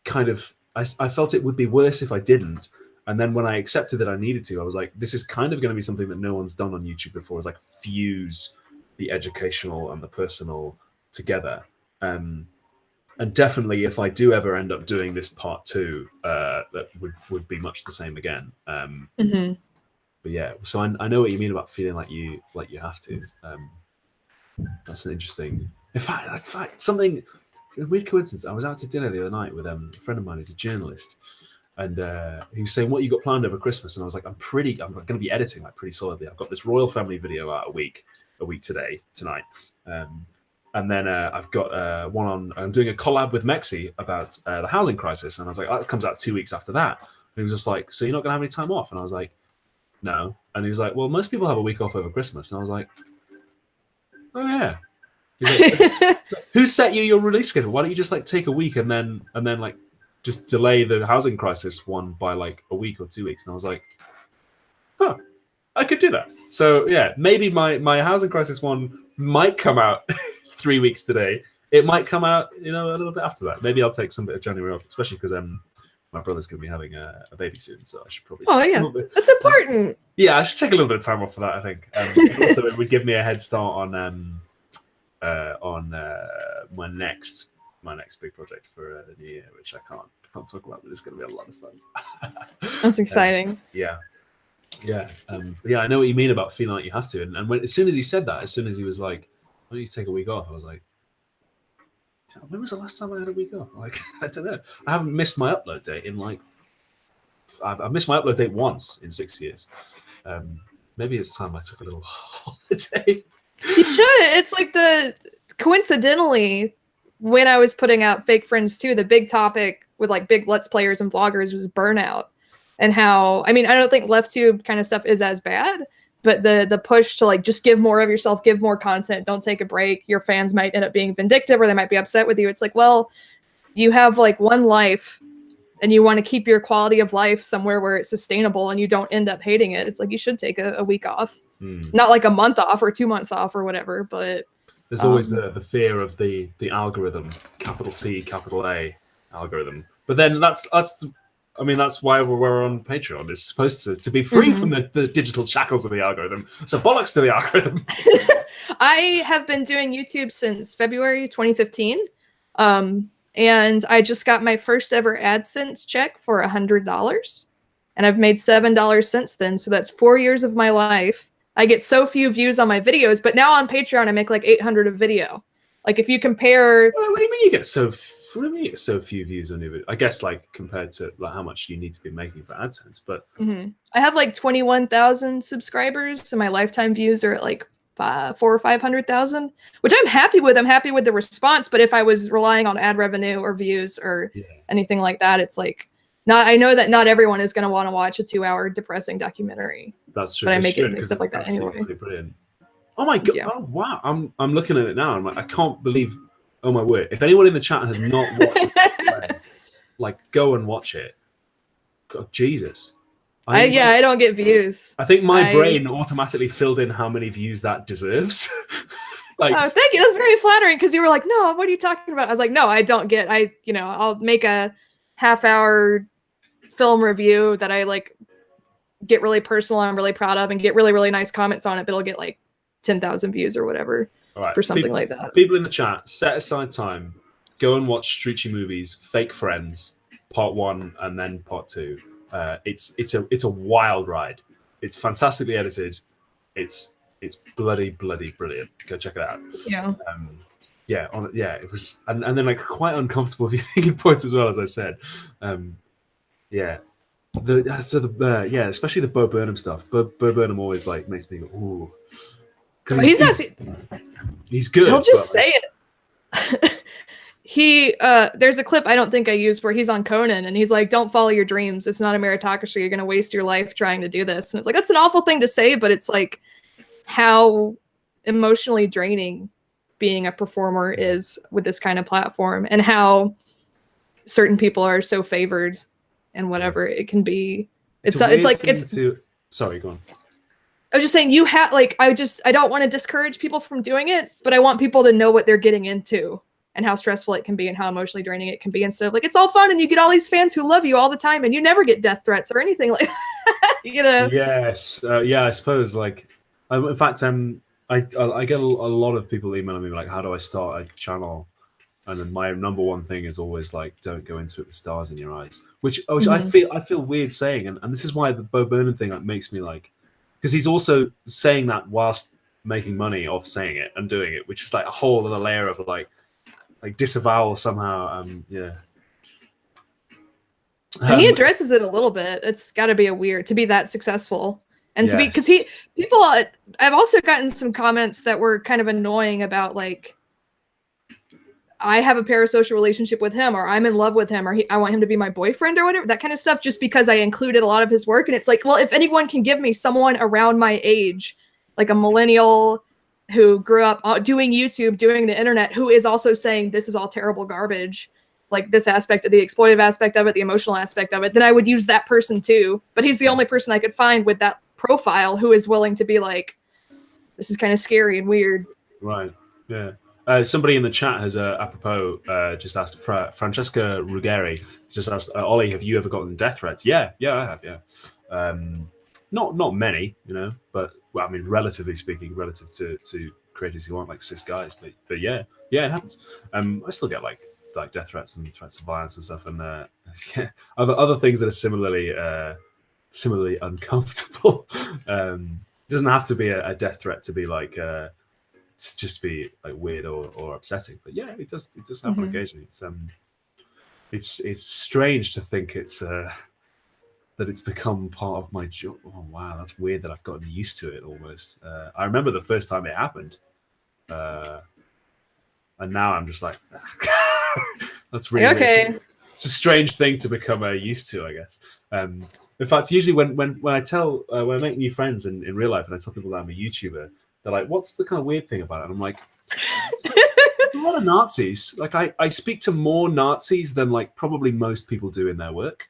kind of. I felt it would be worse if I didn't. And then when I accepted that I needed to, I was like, this is kind of going to be something that no one's done on YouTube before, is like fuse the educational and the personal together. And definitely, if I do ever end up doing this part 2, that would be much the same again. But yeah, so I know what you mean about feeling like you have to. That's an interesting. In fact, something a weird coincidence. I was out to dinner the other night with a friend of mine who's a journalist, and he was saying, "What you got planned over Christmas?" And I was like, "I'm going to be editing like pretty solidly. I've got this royal family video out a week tonight." And then I've got one on. I'm doing a collab with Mexi about the housing crisis, and I was like, "That comes out 2 weeks after that." And he was just like, "So you're not going to have any time off?" And I was like, "No." And he was like, "Well, most people have a week off over Christmas." And I was like, "Oh yeah." Like, so who set you your release schedule? Why don't you just like take a week and then like just delay the housing crisis one by like a week or 2 weeks? And I was like, "Huh, I could do that." So yeah, maybe my housing crisis one might come out 3 weeks today. It might come out, a little bit after that. Maybe I'll take some bit of January off, especially because my brother's going to be having a baby soon, so I should probably. Oh yeah, that's important. Yeah, I should take a little bit of time off for that. I think. Also, it would give me a head start on my next big project for the new year, which I can't talk about, but it's going to be a lot of fun. That's exciting. Yeah. I know what you mean about feeling like you have to, and as soon as he said that, as soon as he was like, "Why don't you take a week off?" I was like, when was the last time I had a week off? Like, I don't know. I haven't missed my upload date in like. I've missed my upload date once in 6 years. Maybe it's time I took a little holiday. You should. It's like coincidentally, when I was putting out Fake Friends 2, the big topic with like big Let's Players and vloggers was burnout, and how, I don't think LeftTube kind of stuff is as bad, but the push to like just give more of yourself, give more content, don't take a break. Your fans might end up being vindictive, or they might be upset with you. It's like, well, you have like one life, and you want to keep your quality of life somewhere where it's sustainable and you don't end up hating it. It's like you should take a week off. Not like a month off or 2 months off or whatever, but there's always the fear of the algorithm, capital C, capital A algorithm. But then that's why we're on Patreon. It's supposed to be free from the digital shackles of the algorithm. So bollocks to the algorithm. I have been doing YouTube since February 2015. And I just got my first ever AdSense check for $100. And I've made $7 since then. So that's 4 years of my life. I get so few views on my videos, but now on Patreon, I make like 800 a video. Like if you compare... What do you mean you get so few views on your video? I guess like compared to like how much you need to be making for AdSense, but... I have like 21,000 subscribers, and my lifetime views are at like 400,000 or 500,000, which I'm happy with. I'm happy with the response, but if I was relying on ad revenue or views or anything like that, it's like I know that not everyone is going to want to watch a 2-hour depressing documentary. That's true. But I make it and stuff like that anyway. Brilliant. Oh my god! Yeah. Oh wow! I'm looking at it now. I'm like, I can't believe. Oh my word! If anyone in the chat has not watched it, like go and watch it. God, Jesus. I don't get views. I think my brain automatically filled in how many views that deserves. Like, oh, thank you. That's very flattering, because you were like, "No, what are you talking about?" I was like, "No, I don't get. I'll make a half-hour film review that I like get really personal, I'm really proud of, and get really, really nice comments on it, but it'll get like 10,000 views or whatever for something like that. People in the chat, set aside time, go and watch StrucciMovies, Fake Friends, Part 1 and then Part 2. It's a wild ride. It's fantastically edited. It's bloody brilliant. Go check it out. Yeah. It was, and then like quite uncomfortable viewing points as well, as I said. Especially the Bo Burnham stuff. Bo Burnham always like makes me go, ooh, because he's good. He'll just say it. There's a clip I don't think I used where he's on Conan and he's like, "Don't follow your dreams. It's not a meritocracy. You're gonna waste your life trying to do this." And it's like, that's an awful thing to say, but it's like how emotionally draining being a performer is with this kind of platform, and how certain people are so favored and whatever it can be. Sorry, go on. I was just saying, you have like, I don't want to discourage people from doing it, but I want people to know what they're getting into and how stressful it can be and how emotionally draining it can be, instead of like, it's all fun and you get all these fans who love you all the time and you never get death threats or anything like that, you know? Yes. I suppose like, in fact, I get a lot of people emailing me like, how do I start a channel? And then my number one thing is always like, don't go into it with stars in your eyes, which I feel weird saying, and this is why the Bo Burnham thing like makes me like, because he's also saying that whilst making money off saying it and doing it, which is like a whole other layer of like disavowal somehow. And he addresses it a little bit. It's got to be to be that successful. And to be, because I've also gotten some comments that were kind of annoying about like, I have a parasocial relationship with him, or I'm in love with him, or I want him to be my boyfriend or whatever, that kind of stuff, just because I included a lot of his work. And it's like, well, if anyone can give me someone around my age, like a millennial who grew up doing YouTube, doing the internet, who is also saying this is all terrible garbage, like this aspect of the exploitative aspect of it, the emotional aspect of it, then I would use that person too. But he's the only person I could find with that profile who is willing to be like, this is kind of scary and weird. Right. Yeah. Somebody in the chat has, apropos, just asked, Francesca Ruggeri just asked, Olly, have you ever gotten death threats? Yeah, I have, yeah. Not many, you know, but, well, I mean, relatively speaking, relative to creators who aren't like cis guys, but yeah, it happens. I still get like death threats and threats of violence and stuff, and other things that are similarly uncomfortable. It doesn't have to be a death threat to be like to just be like weird or upsetting, but yeah, it does happen occasionally. It's strange to think that it's become part of my job. Oh wow, that's weird that I've gotten used to it almost. I remember the first time it happened, and now I'm just like, that's really okay. It's a strange thing to become used to, I guess. In fact, usually when I make new friends in real life and I tell people that I'm a YouTuber, they're like, what's the kind of weird thing about it? And I'm like, there's a lot of Nazis. Like I speak to more Nazis than like probably most people do in their work.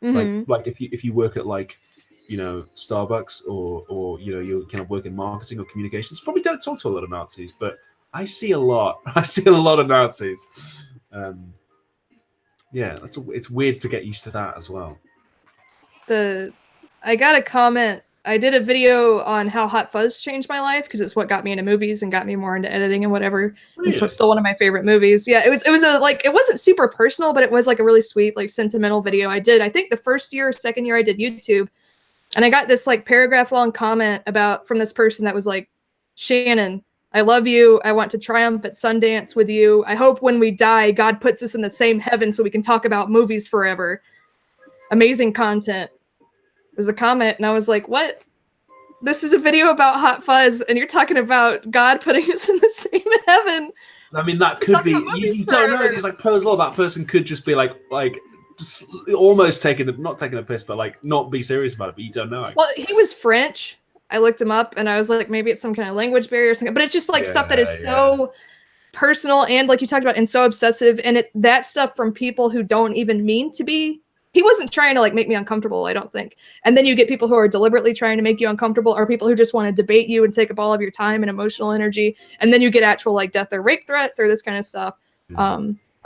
Like if you work at like, you know, Starbucks or you know, you kind of work in marketing or communications, probably don't talk to a lot of Nazis, but I see a lot. I see a lot of Nazis. Yeah, it's weird to get used to that as well. I got a comment. I did a video on how Hot Fuzz changed my life because it's what got me into movies and got me more into editing and whatever. Really? And so it's still one of my favorite movies. Yeah, it was a like, it wasn't super personal, but it was like a really sweet, like sentimental video I did. I think the first year or second year I did YouTube, and I got this like paragraph long comment from this person that was like, Shannon, I love you. I want to triumph at Sundance with you. I hope when we die, God puts us in the same heaven so we can talk about movies forever. Amazing content was the comment, and I was like, what? This is a video about Hot Fuzz, and you're talking about God putting us in the same heaven. I mean, that could be, you don't know. It's like Puzzle, that person could just be like just almost not taking a piss, but like not be serious about it, but you don't know. Well, he was French. I looked him up and I was like, maybe it's some kind of language barrier or something, but it's just like stuff that is so personal and like you talked about and so obsessive. And it's that stuff from people who don't even mean to be. He wasn't trying to like make me uncomfortable, I don't think. And then you get people who are deliberately trying to make you uncomfortable, or people who just want to debate you and take up all of your time and emotional energy. And then you get actual like death or rape threats or this kind of stuff.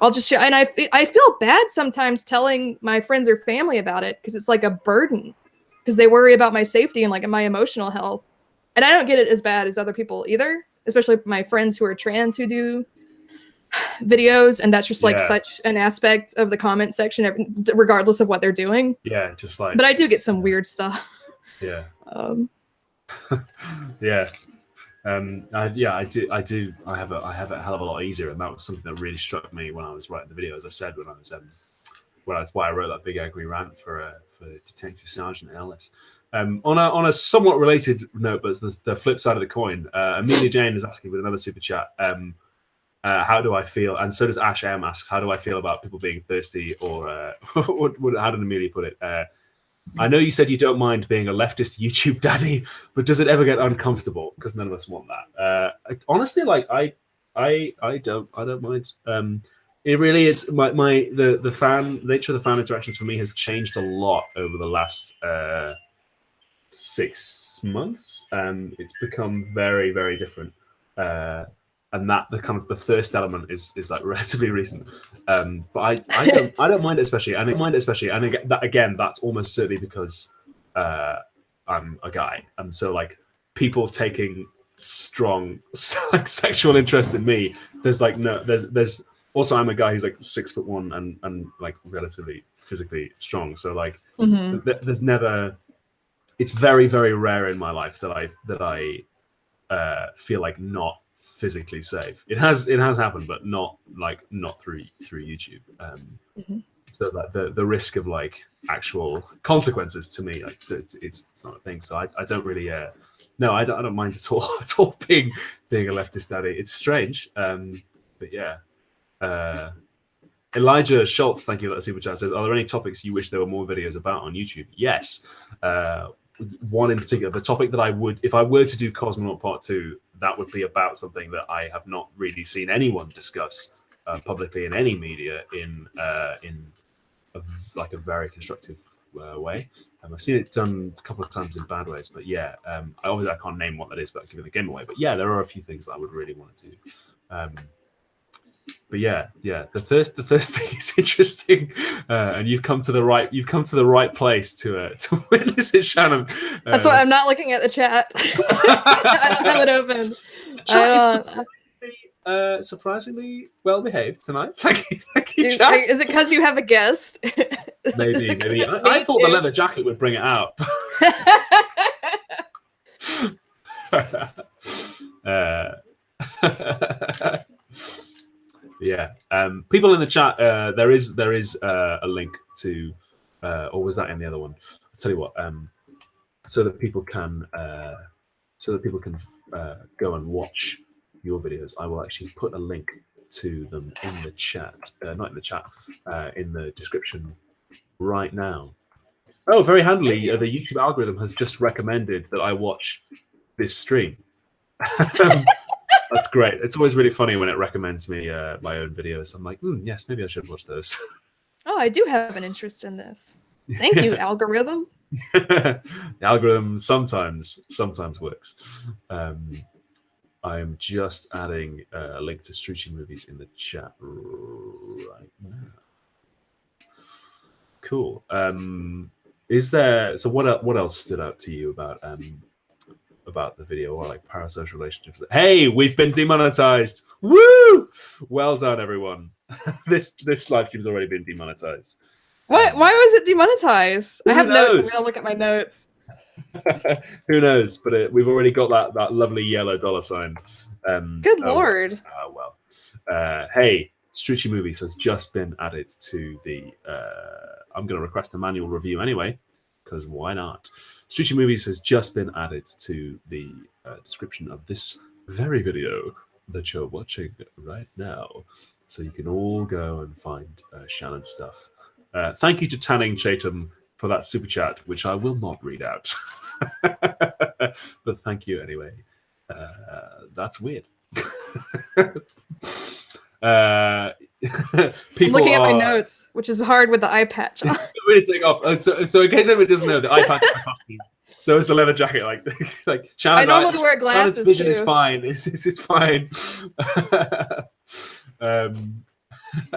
I'll just share, and I feel bad sometimes telling my friends or family about it because it's like a burden because they worry about my safety and like my emotional health. And I don't get it as bad as other people either, especially my friends who are trans who do videos, and that's just like such an aspect of the comment section, regardless of what they're doing. Yeah, just like. But I do get some weird stuff. Yeah. Yeah. I do. I have a hell of a lot easier, and that was something that really struck me when I was writing the video. As I said, that's why I wrote that big angry rant for Detective Sergeant Ellis. On a somewhat related note, but the flip side of the coin, Amelia Jane is asking with another super chat. How do I feel? And so does Ash M asks, how do I feel about people being thirsty? Or how did Amelia put it? I know you said you don't mind being a leftist YouTube daddy, but does it ever get uncomfortable? Because none of us want that. Honestly, like I don't mind. It really is the fan nature of the fan interactions for me has changed a lot over the last 6 months. It's become very, very different. And that the kind of the thirst element is like relatively recent, but I don't mind it especially, and again that's almost certainly because I'm a guy, and so like people taking strong like sexual interest in me. There's also I'm a guy who's like 6'1" and like relatively physically strong, so like there's never. It's very, very rare in my life that I feel like not physically safe. It has happened, but not through YouTube. So that the risk of like actual consequences to me, like it's not a thing. So I don't really no, I don't mind at all being a leftist daddy. It's strange, but yeah. Elijah Schultz, thank you for that super chat, says, are there any topics you wish there were more videos about on YouTube? Yes. One in particular, the topic that I would, if I were to do Cosmonaut Part 2, that would be about something that I have not really seen anyone discuss publicly in any media in a very constructive way. I've seen it done a couple of times in bad ways, but yeah, obviously I can't name what that is without giving the game away. But yeah, there are a few things that I would really want to do. But yeah, the thirst thing is interesting, and you've come to the right place to witness it, Shannon. That's why I'm not looking at the chat. I don't have it open. Chat is surprisingly well behaved tonight. Thank you, chat. Is it because you have a guest? Maybe. I thought the leather jacket would bring it out. Yeah. People in the chat, there is a link to, or was that in the other one? I'll tell you what. So that people can go and watch your videos. I will actually put a link to them in the chat, not in the chat, in the description right now. Oh, very handily, the YouTube algorithm has just recommended that I watch this stream. That's great. It's always really funny when it recommends me my own videos. I'm like, yes, maybe I should watch those. Oh, I do have an interest in this. Thank you, algorithm. The algorithm sometimes works. I am just adding a link to StrucciMovies in the chat right now. Cool. Is there? So what else stood out to you about the video, or like parasocial relationships? Hey, we've been demonetized. Woo! Well done, everyone. This live stream has already been demonetized. What? Why was it demonetized? I have notes. I'm gonna look at my notes. Who knows? But we've already got that lovely yellow dollar sign. Good lord. Well. Hey, StrucciMovies has just been added to the. I'm going to request a manual review anyway, because why not? StrucciMovies has just been added to the description of this very video that you're watching right now, so you can all go and find Shannon's stuff. Thank you to Tanning Chatham for that super chat, which I will not read out. But thank you anyway. That's weird. I'm looking at my notes, which is hard with the eye patch on. Really take off. So in case anybody doesn't know, the eye patch is a costume. So it's a leather jacket, like Shannon's. I normally wear glasses. Shannon's vision too. is fine. It's fine.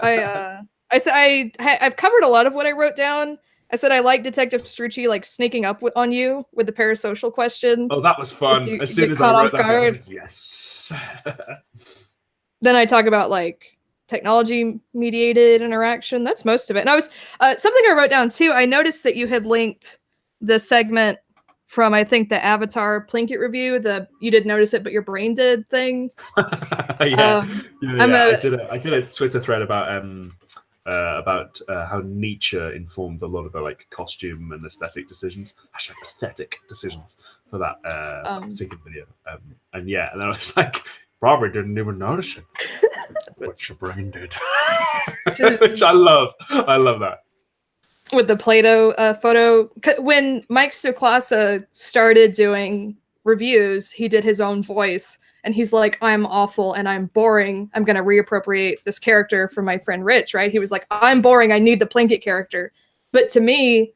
I said I've covered a lot of what I wrote down. I said I like Detective Strucci like sneaking up on you with the parasocial question. Oh, that was fun. As soon as I wrote that, I was like, yes. Then I talk about like technology mediated interaction. That's most of it. And I was something I wrote down too. I noticed that you had linked the segment from I think the Avatar Plinkett review, the you didn't notice it but your brain did thing. I did a Twitter thread about how Nietzsche informed a lot of the like costume and aesthetic decisions. Hashtag aesthetic decisions for that particular video. And then I was like, Robert didn't even notice it. What your brain did. Which I love. I love that. With the Play-Doh photo. When Mike Stoklasa started doing reviews, he did his own voice. And he's like, I'm awful and I'm boring. I'm going to reappropriate this character from my friend Rich, right? He was like, I'm boring. I need the Plinkett character. But to me,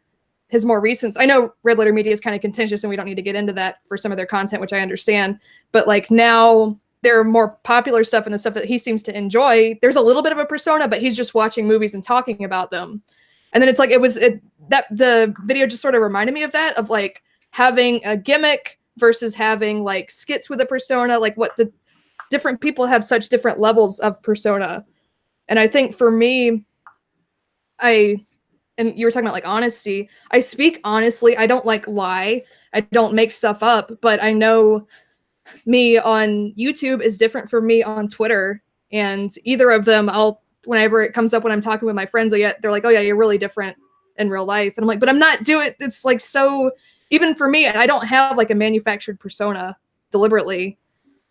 his more recent, I know Red Letter Media is kind of contentious and we don't need to get into that for some of their content, which I understand. But like now there are more popular stuff and the stuff that he seems to enjoy. There's a little bit of a persona, but he's just watching movies and talking about them. And then it's like, that the video just sort of reminded me of that, of like having a gimmick versus having like skits with a persona, like what the different people have such different levels of persona. And I think for me, and you were talking about like honesty, I speak honestly. I don't like lie. I don't make stuff up, but I know me on YouTube is different from me on Twitter. And either of them, whenever it comes up when I'm talking with my friends, they're like, oh yeah, you're really different in real life. And I'm like, but I'm not doing, it's like, so even for me, I don't have like a manufactured persona deliberately.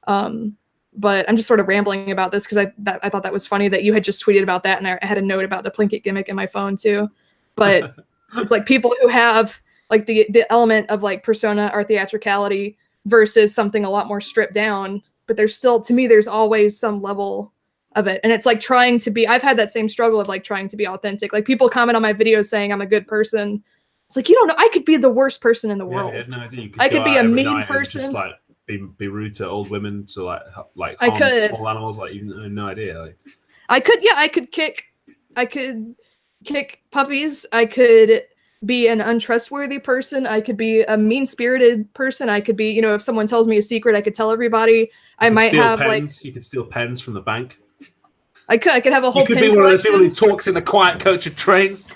But I'm just sort of rambling about this because I thought that was funny that you had just tweeted about that. And I had a note about the Plinkett gimmick in my phone too. But it's like people who have like the element of like persona or theatricality versus something a lot more stripped down. But there's still, to me, there's always some level of it. And it's like trying to be, I've had that same struggle of like trying to be authentic. Like people comment on my videos saying I'm a good person. It's like, you don't know, I could be the worst person in the world. No idea. I could be a mean person. Just like be rude to old women, to like harm small animals. Like you have no idea. Like I could kick puppies. I could be an untrustworthy person. I could be a mean-spirited person. I could be, if someone tells me a secret, I could tell everybody. I might have pens. You could steal pens from the bank. I could have a whole. You could be one of those people who talks in a quiet coach of trains.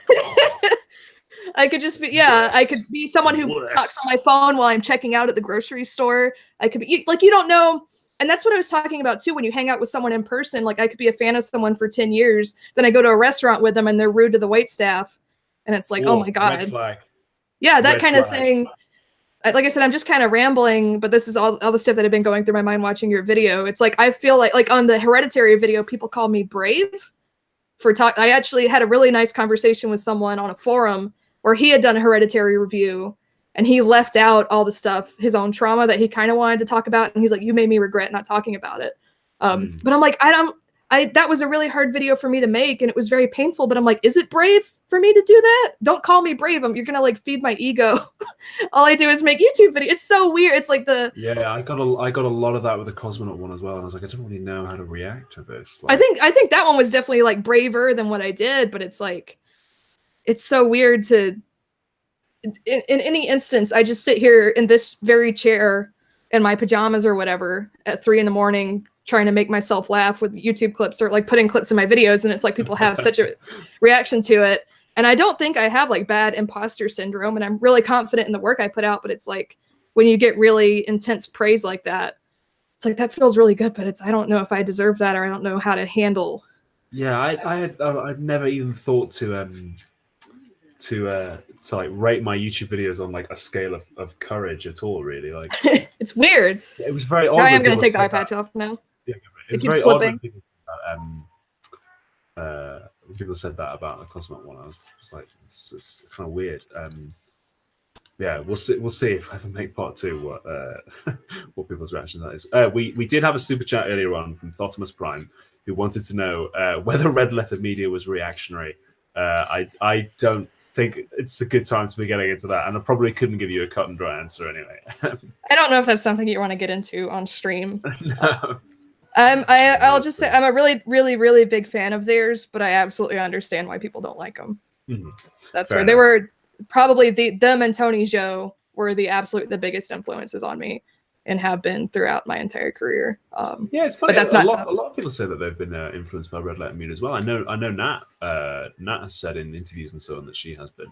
I could just be, I could be someone who talks on my phone while I'm checking out at the grocery store. I could be like, you don't know. And that's what I was talking about too. When you hang out with someone in person, like I could be a fan of someone for 10 years. Then I go to a restaurant with them and they're rude to the waitstaff. And it's like, oh my God. Red flag. Yeah, that kind of thing. Like I said, I'm just kind of rambling, but this is all the stuff that had been going through my mind watching your video. It's like, I feel like on the Hereditary video, people call me brave for talk. I actually had a really nice conversation with someone on a forum where he had done a Hereditary review and he left out all the stuff, his own trauma that he kind of wanted to talk about. And he's like, you made me regret not talking about it. But I'm like, that was a really hard video for me to make and it was very painful, but I'm like, is it brave for me to do that? Don't call me brave. You're going to like feed my ego. All I do is make YouTube videos. It's so weird. It's like I got a lot of that with the Cosmonaut one as well. And I was like, I don't really know how to react to this. Like, I think that one was definitely like braver than what I did, but it's like, it's so weird to, in any instance, I just sit here in this very chair in my pajamas or whatever at 3 a.m. trying to make myself laugh with YouTube clips or like putting clips in my videos. And it's like people have such a reaction to it. And I don't think I have like bad imposter syndrome and I'm really confident in the work I put out. But it's like when you get really intense praise like that, it's like, that feels really good, but I don't know if I deserve that or I don't know how to handle. Yeah, I'd never even thought to like rate my YouTube videos on like a scale of courage at all, really. Like it's weird. It was very odd. Now I am going to take the eye patch off now. Yeah, it was very slipping. Odd when people said that about the Cosmonaut one. I was just like, it's kind of weird. Yeah, we'll see if I ever make part 2 what people's reaction to that is. We did have a super chat earlier on from Thotimus Prime who wanted to know whether Red Letter Media was reactionary. I don't think it's a good time to be getting into that, and I probably couldn't give you a cut and dry answer anyway. I don't know if that's something you want to get into on stream. No. I'll just say I'm a really big fan of theirs, but I absolutely understand why people don't like them. Mm-hmm. That's where they were probably them and Tony Joe were the biggest influences on me, and have been throughout my entire career. Yeah, it's funny. But that's a not lot of people say that they've been influenced by Red Letter Media as well. I know Nat has said in interviews and so on that she has been,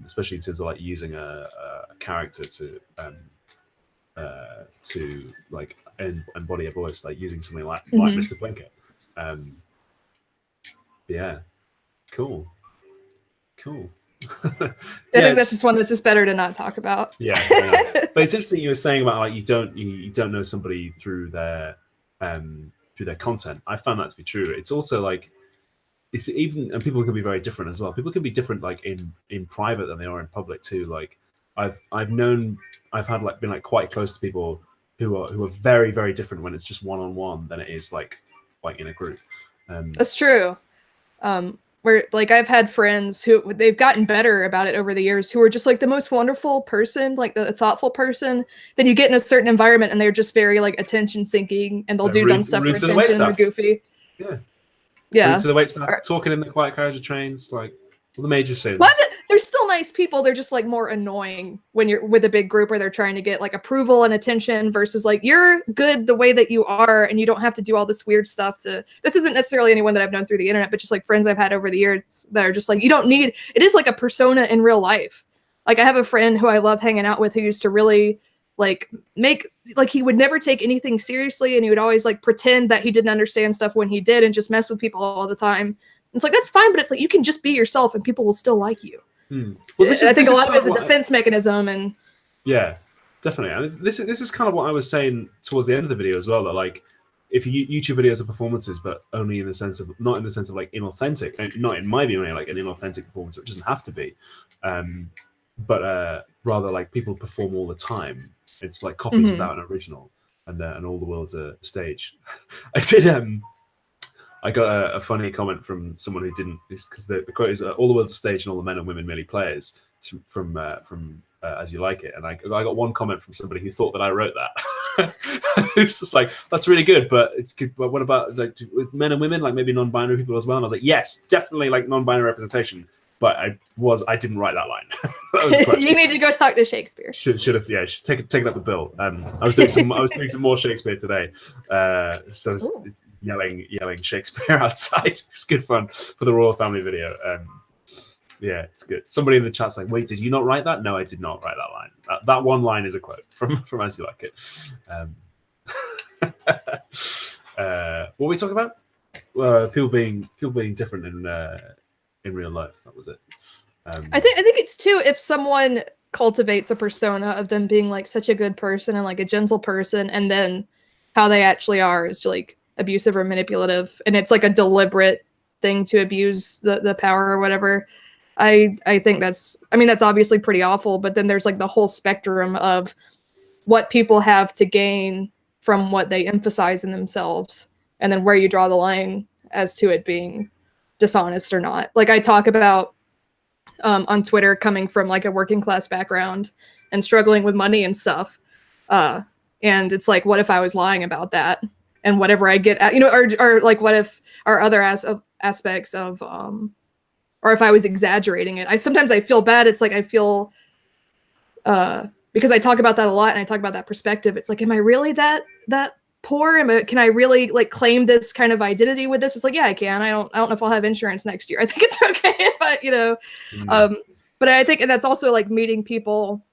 especially in terms of like using a character to like embody a voice, like using something like Mr. Blinker. Yeah, cool. I think that's just one that's just better to not talk about. Yeah. But it's interesting you were saying about like you don't know somebody through their content. I found that to be true. It's also like it's even, and people can be very different as well. People can be different like in private than they are in public too. Like I've been like quite close to people who are very, very different when it's just one-on-one than it is like in a group. That's true. Where like I've had friends who they've gotten better about it over the years, who are just like the most wonderful person, like the thoughtful person. Then you get in a certain environment and they're just very like attention seeking, and they'll do dumb stuff for attention. They're goofy. Yeah. Rude to the wait staff, talking in the quiet carriage of trains, like all the major sins. Well, they're still nice people. They're just like more annoying when you're with a big group where they're trying to get like approval and attention versus like you're good the way that you are and you don't have to do all this weird stuff to. This isn't necessarily anyone that I've known through the internet, but just like friends I've had over the years that are just like, you don't need, it is like a persona in real life. Like I have a friend who I love hanging out with who used to really like he would never take anything seriously, and he would always like pretend that he didn't understand stuff when he did and just mess with people all the time. It's like, that's fine, but it's like you can just be yourself and people will still like you. Well, I think a lot of it is a defense mechanism, and yeah, definitely. And this is kind of what I was saying towards the end of the video as well. That like, if YouTube videos are performances, but only in the sense of not in the sense of like inauthentic, not in my view, like an inauthentic performance. It doesn't have to be, but rather like people perform all the time. It's like copies without an original, and all the world's a stage. I got a funny comment from someone who didn't, because the quote is all the world's a stage and all the men and women merely players, from As You Like It. And I got one comment from somebody who thought that I wrote that. It's just like, that's really good, but what about like with men and women, like maybe non-binary people as well? And I was like, yes, definitely like non-binary representation. But I didn't write that line. That you need to go talk to Shakespeare. Should have take it up with Bill. I was doing some more Shakespeare today. So yelling Shakespeare outside. It's good fun for the royal family video. Yeah, it's good. Somebody in the chat's like, wait, did you not write that? No, I did not write that line. That one line is a quote from As You Like It. What were we talking about? People being different in real life. That was it. I think it's too, if someone cultivates a persona of them being like such a good person and like a gentle person, and then how they actually are is like abusive or manipulative, and it's like a deliberate thing to abuse the power or whatever. I think that's obviously pretty awful, but then there's like the whole spectrum of what people have to gain from what they emphasize in themselves, and then where you draw the line as to it being dishonest or not. Like I talk about on Twitter, coming from like a working class background and struggling with money and stuff, and it's like, what if I was lying about that, and whatever I get at, or like what if our other aspects of or if I was exaggerating it. Sometimes I feel bad. It's like I feel because I talk about that a lot, and I talk about that perspective. It's like, am I really that poor? Can I really like claim this kind of identity with this? It's like, yeah, I can. I don't know if I'll have insurance next year. I think it's okay, but but I think, and that's also like meeting people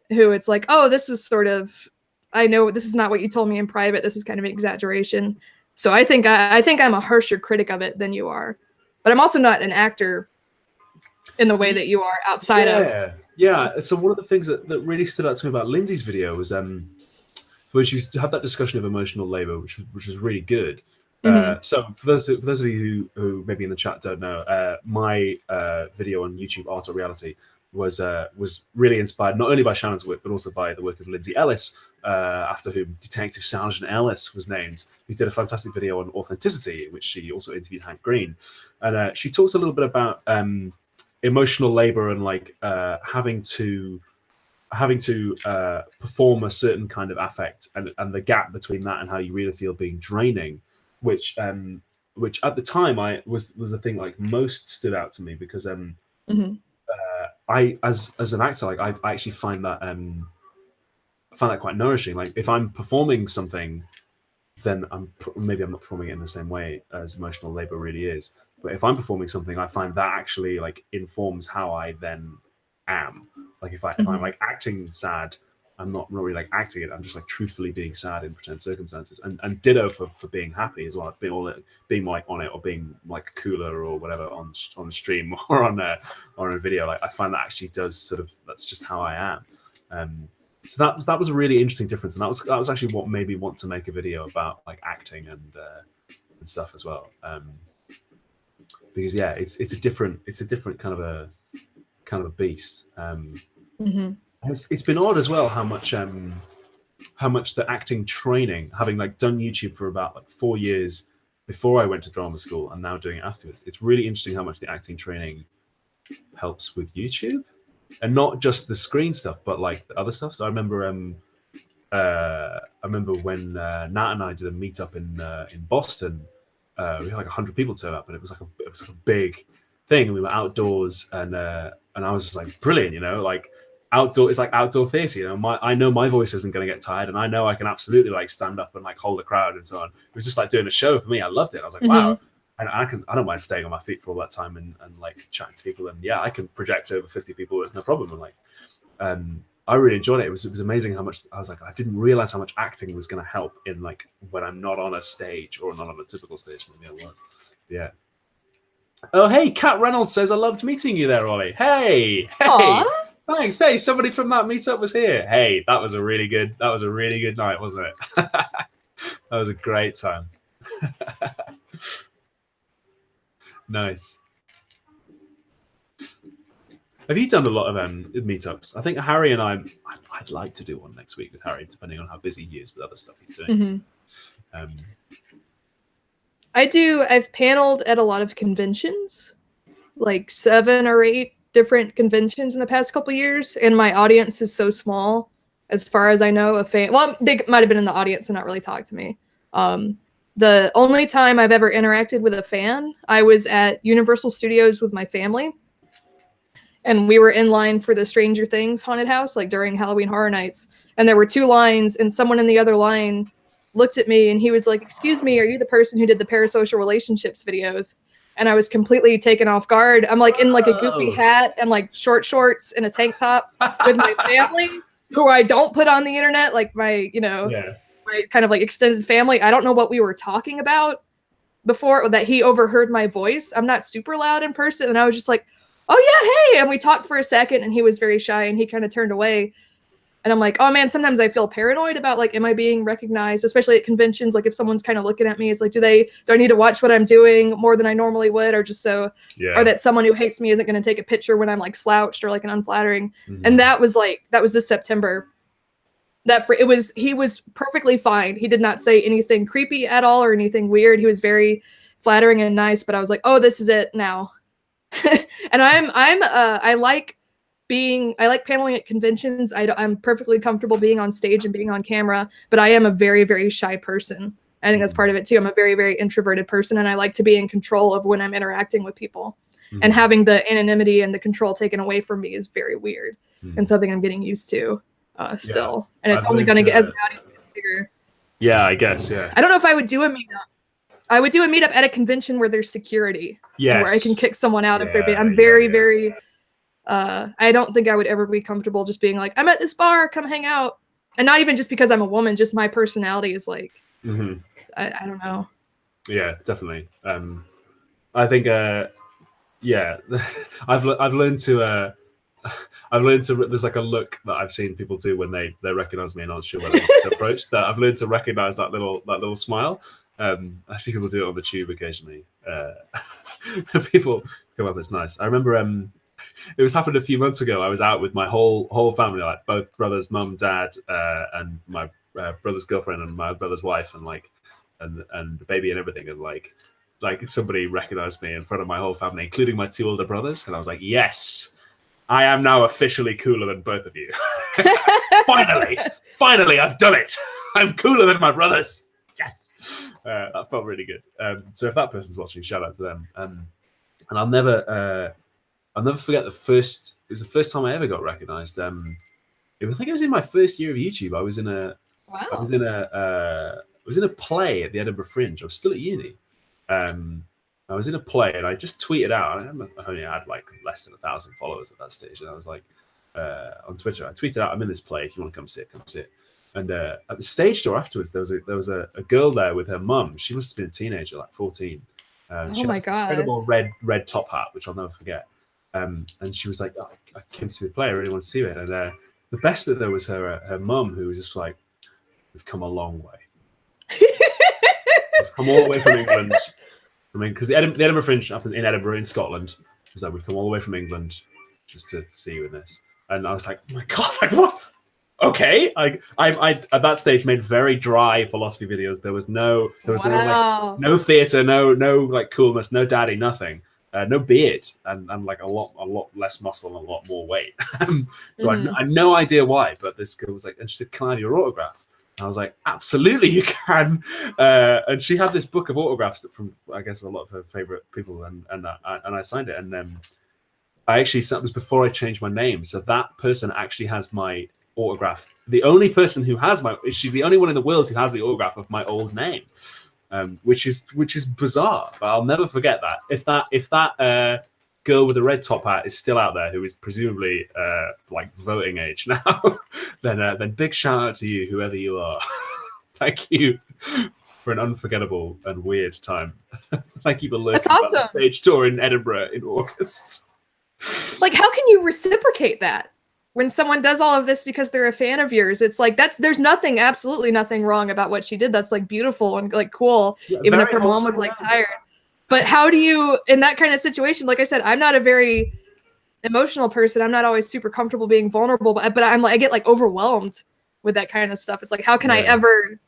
who it's like, oh, this was sort of, I know this is not what you told me in private. This is kind of an exaggeration. So I think I'm a harsher critic of it than you are, but I'm also not an actor in the way that you are outside of. Yeah. So one of the things that really stood out to me about Lindsay's video was where she had that discussion of emotional labor, which was really good. So for those of you who maybe in the chat don't know, my video on YouTube, Art or Reality, was really inspired not only by Shannon's work, but also by the work of Lindsay Ellis, after whom Detective Sergeant Ellis was named, who did a fantastic video on authenticity, in which she also interviewed Hank Green. And she talks a little bit about emotional labor and like having to having to perform a certain kind of affect, and the gap between that and how you really feel being draining, which at the time was a thing like most stood out to me, because I as an actor, like I actually find that quite nourishing. Like if I'm performing something, then maybe I'm not performing it in the same way as emotional labor really is. But if I'm performing something, I find that actually like informs how I then am. Like if I'm like acting sad, I'm not really like acting it. I'm just like truthfully being sad in pretend circumstances. And ditto for being happy as well. Being like on it, or being like cooler or whatever on the stream or on a video. Like I find that actually does sort of, that's just how I am. So that was a really interesting difference, and that was actually what made me want to make a video about like acting and stuff as well. Because yeah, it's a different kind of a beast. It's been odd as well how much the acting training, having like done YouTube for about like 4 years before I went to drama school and now doing it afterwards. It's really interesting how much the acting training helps with YouTube, and not just the screen stuff, but like the other stuff. So I remember when Nat and I did a meetup in Boston. We had like 100 people turn up, and it was like a big thing. And we were outdoors, and I was just like, brilliant, you know, like outdoor. It's like outdoor theatre, you know. I know my voice isn't going to get tired, and I know I can absolutely like stand up and like hold a crowd and so on. It was just like doing a show for me. I loved it. I was like, wow. And I don't mind staying on my feet for all that time and like chatting to people. And yeah, I can project over 50 people. It's no problem. And like, I really enjoyed it. It was amazing how much I was like, I didn't realize how much acting was going to help in like when I'm not on a stage or not on a typical stage. Maybe I was. Yeah. Oh, hey, Kat Reynolds says, I loved meeting you there, Ollie. Hey. Aww. Thanks. Hey, somebody from that meetup was here. Hey, that was a really good night, wasn't it? That was a great time. Nice. Have you done a lot of meetups? I think Harry and I'd like to do one next week with Harry, depending on how busy he is with other stuff he's doing. I've paneled at a lot of conventions, like 7 or 8 different conventions in the past couple years, and my audience is so small. As far as I know, they might have been in the audience and not really talked to me. The only time I've ever interacted with a fan, I was at Universal Studios with my family, and we were in line for the Stranger Things haunted house, like during Halloween Horror Nights, and there were 2 lines, and someone in the other line looked at me, and he was like, "Excuse me, are you the person who did the parasocial relationships videos?" And I was completely taken off guard. I'm like in like a goofy hat and like short shorts and a tank top with my family, who I don't put on the internet, like my, my kind of like extended family. I don't know what we were talking about before that he overheard my voice. I'm not super loud in person. And I was just like, oh yeah, hey. And we talked for a second, and he was very shy, and he kind of turned away. And I'm like, oh man, sometimes I feel paranoid about like, am I being recognized, especially at conventions? Like if someone's kind of looking at me, it's like, do I need to watch what I'm doing more than I normally would? Or just or that someone who hates me isn't going to take a picture when I'm like slouched or like an unflattering. And that was this September. He was perfectly fine. He did not say anything creepy at all or anything weird. He was very flattering and nice, but I was like, oh, this is it now. And I like paneling at conventions. I'm perfectly comfortable being on stage and being on camera, but I am a very, very shy person. I think that's part of it too. I'm a very, very introverted person, and I like to be in control of when I'm interacting with people. And having the anonymity and the control taken away from me is very weird and something I'm getting used to still. And it's only going to get as my audience gets bigger. Yeah, I guess. Yeah. I don't know if I would do a meetup. I would do a meetup at a convention where there's security. Where I can kick someone out if they're being. I'm very, very. I don't think I would ever be comfortable just being like, I'm at this bar, come hang out. And not even just because I'm a woman, just my personality is like, I don't know. Yeah, definitely. I think, I've learned to, there's like a look that I've seen people do when they recognize me and I'm not sure whether to approach that. I've learned to recognize that little smile. I see people do it on the tube occasionally. People come up, it's nice. I remember, it was happened a few months ago. I was out with my whole family, like both brothers, mum, dad, and my brother's girlfriend and my brother's wife, and like, and the baby and everything. And like somebody recognized me in front of my whole family, including my 2 older brothers. And I was like, yes, I am now officially cooler than both of you. Finally, I've done it. I'm cooler than my brothers. Yes. That felt really good. So if that person's watching, shout out to them. And I'll never forget it was the first time I ever got recognized. I think it was in my first year of YouTube. I was in a play at the Edinburgh Fringe. I was still at uni. I was in a play and I just tweeted out. I only had like less than 1,000 followers at that stage, and I was like, on Twitter, I tweeted out, "I'm in this play. If you want to come see it, come see it." And at the stage door afterwards, there was a girl there with her mum. She must have been a teenager, like 14. Oh my god! Incredible red top hat, which I'll never forget. And she was like, I came to see the play. I really want to see it. And the best bit though was her mum, who was just like, "We've come a long way. We've come all the way from England." I mean, because the Edinburgh Fringe up in Edinburgh, in Scotland, was like, "We've come all the way from England just to see you in this." And I was like, "Oh my god, like what?" Okay, I at that stage made very dry philosophy videos. There was no theater, no like coolness, no daddy, nothing, no beard, and like a lot less muscle and a lot more weight. So I had no idea why, but this girl was like, and she said, "Can I have your autograph?" And I was like, "Absolutely, you can." And she had this book of autographs from, I guess, a lot of her favorite people, and I signed it. And then that was before I changed my name, so that person actually has my autograph. The only person who has she's the only one in the world who has the autograph of my old name, which is bizarre. But I'll never forget that. If that girl with the red top hat is still out there, who is presumably like voting age now, then big shout out to you, whoever you are. Thank you for an unforgettable and weird time. Thank you for learning about the stage tour in Edinburgh in August. Like, how can you reciprocate that? When someone does all of this because they're a fan of yours, it's like there's absolutely nothing wrong about what she did. That's like beautiful and like cool, even if her mom was like tired. But how do you, in that kind of situation, like I said, I'm not a very emotional person. I'm not always super comfortable being vulnerable, but I get like overwhelmed with that kind of stuff. It's like, how can I ever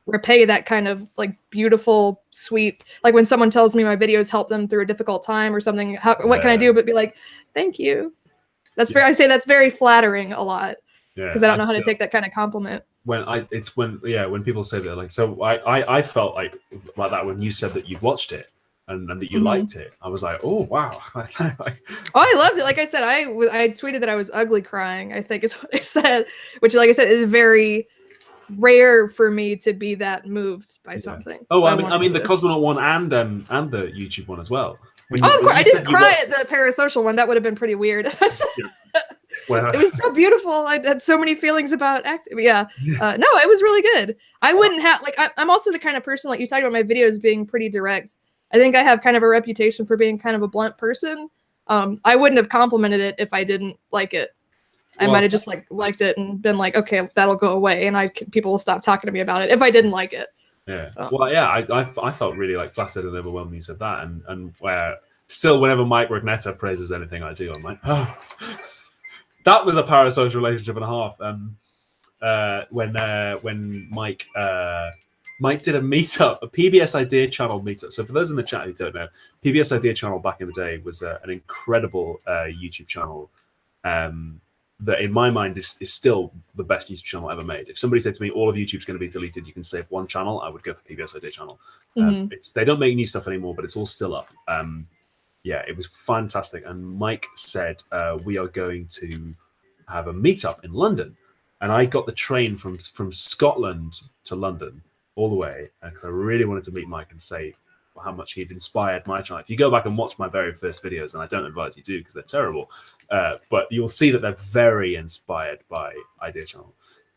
repay that kind of like beautiful, sweet, like when someone tells me my videos help them through a difficult time or something, what can I do but be like, thank you. I say that's very flattering a lot, because I don't know how to take that kind of compliment. When people say that, like, so I felt like that when you said that you watched it and that you liked it. I was like, oh wow. I loved it. Like I said, I tweeted that I was ugly crying, I think is what I said, which, like I said, is very rare for me to be that moved by something. Oh, I mean the Cosmonaut one and the YouTube one as well. Of course, I didn't cry at the Parasocial one. That would have been pretty weird. Well, it was so beautiful. I had so many feelings about acting. No, it was really good. I wouldn't have, like, I'm also the kind of person, like you talked about my videos being pretty direct. I think I have kind of a reputation for being kind of a blunt person. I wouldn't have complimented it if I didn't like it. I might have just liked it and been like, okay, that'll go away, and people will stop talking to me about it if I didn't like it. Yeah. Well, yeah, I felt really like flattered and overwhelmed when you said that, and where still whenever Mike Rignetta praises anything I do, I'm like, oh, that was a parasocial relationship and a half. When Mike did a meetup, a PBS Idea Channel meetup. So for those in the chat who don't know, PBS Idea Channel back in the day was an incredible YouTube channel. That in my mind is still the best YouTube channel ever made. If somebody said to me, all of YouTube's going to be deleted, you can save one channel, I would go for PBS Idea Channel. They don't make new stuff anymore, but it's all still up. Yeah, it was fantastic. And Mike said, we are going to have a meetup in London. And I got the train from Scotland to London all the way, because I really wanted to meet Mike and say how much he'd inspired my channel. If you go back and watch my very first videos, and I don't advise you do because they're terrible, but you'll see that they're very inspired by Idea Channel.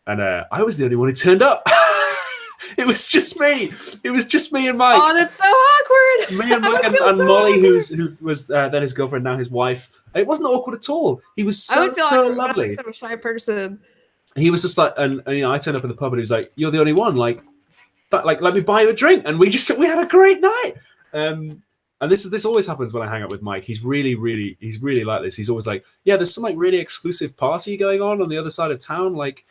And I was the only one who turned up. It was just me. It was just me and Mike. Oh, that's so awkward. Me and Mike and Molly, who was then his girlfriend, now his wife. It wasn't awkward at all. He was so lovely. I'm a shy person. He was just like, and you know, I turned up in the pub and he was like, "You're the only one. Like, let me buy you a drink." And we had a great night. And this always happens when I hang out with Mike. He's really like this. He's always like, "Yeah, there's some like really exclusive party going on the other side of town. Like,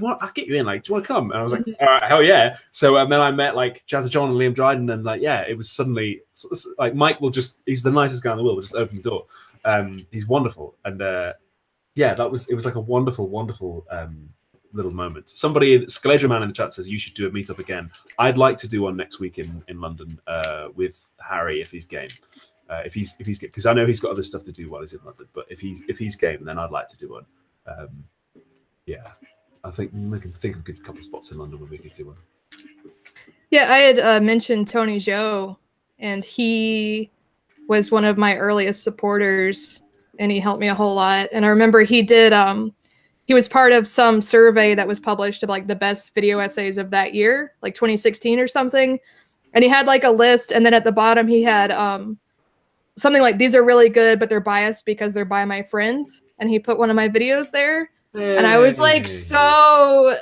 I'll get you in. Like, do you want to come?" And I was like, "All right, hell yeah." So then I met like Jazza John and Liam Dryden, and like, yeah, it was suddenly like Mike he's the nicest guy in the world. Will just open the door. He's wonderful, and yeah, it was like a wonderful little moment. Somebody, Scalendra Man in the chat says you should do a meetup again. I'd like to do one next week in London with Harry if he's game. If he's because I know he's got other stuff to do while he's in London. But if he's game, then I'd like to do one. Yeah, I think we can think of a good couple of spots in London where we could do one. Yeah, I had mentioned Tony Joe, and he was one of my earliest supporters, and he helped me a whole lot. And I remember he did. He was part of some survey that was published of like the best video essays of that year, like 2016 or something. And he had like a list, and then at the bottom he had something like, these are really good, but they're biased because they're by my friends. And he put one of my videos there. Hey. And I was like so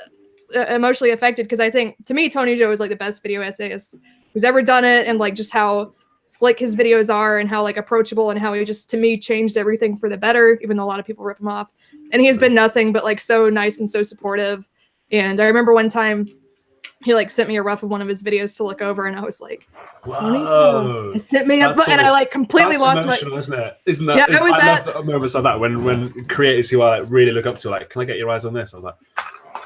emotionally affected because I think, to me, Tony Joe is like the best video essayist who's ever done it, and like just how slick his videos are and how like approachable and how he just, to me, changed everything for the better, even though a lot of people rip him off. And he has been nothing but like so nice and so supportive. And I remember one time he like sent me a rough of one of his videos to look over, and I was like, "Whoa!" It sent me up, and I like completely lost my. Isn't it? Isn't that? Yeah, I love moments like that when creators who I like really look up to, like, can I get your eyes on this? I was like.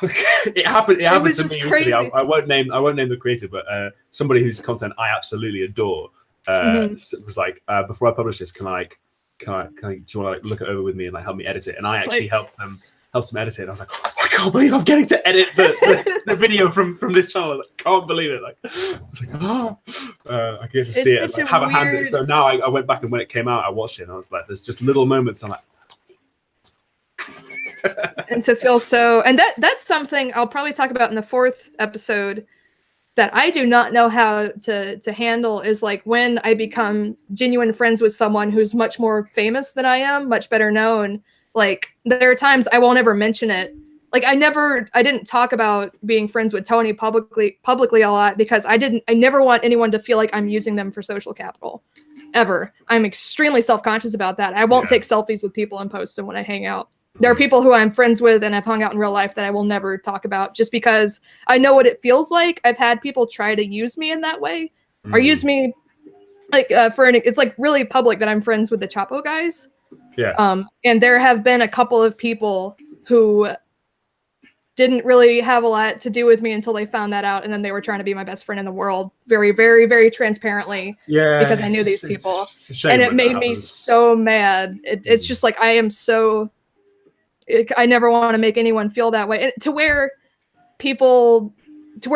It happened to me recently. I won't name the creator, but somebody whose content I absolutely adore was like, before I publish this, can I do you want to like look it over with me and like help me edit it? And I actually helped them edit it. And I was like, oh, I can't believe I'm getting to edit the video from this channel. I like, can't believe it. Like, I was like, I get to see it, like, have a hand. So now I went back, and when it came out, I watched it, and I was like, there's just little moments. I'm like. And to feel so, and that's something I'll probably talk about in the 4th episode that I do not know how to handle, is like when I become genuine friends with someone who's much more famous than I am, much better known. Like, there are times I won't ever mention it. Like, I didn't talk about being friends with Tony publicly a lot because I never want anyone to feel like I'm using them for social capital, ever. I'm extremely self-conscious about that. I won't take selfies with people and post them when I hang out. There are people who I'm friends with and have hung out in real life that I will never talk about, just because I know what it feels like. I've had people try to use me in that way, or use me like it's like really public that I'm friends with the Chapo guys. Yeah. And there have been a couple of people who didn't really have a lot to do with me until they found that out, and then they were trying to be my best friend in the world, very, very, very transparently. Yeah. Because I knew these people, and it made me so mad. It's just like I never want to make anyone feel that way, and to where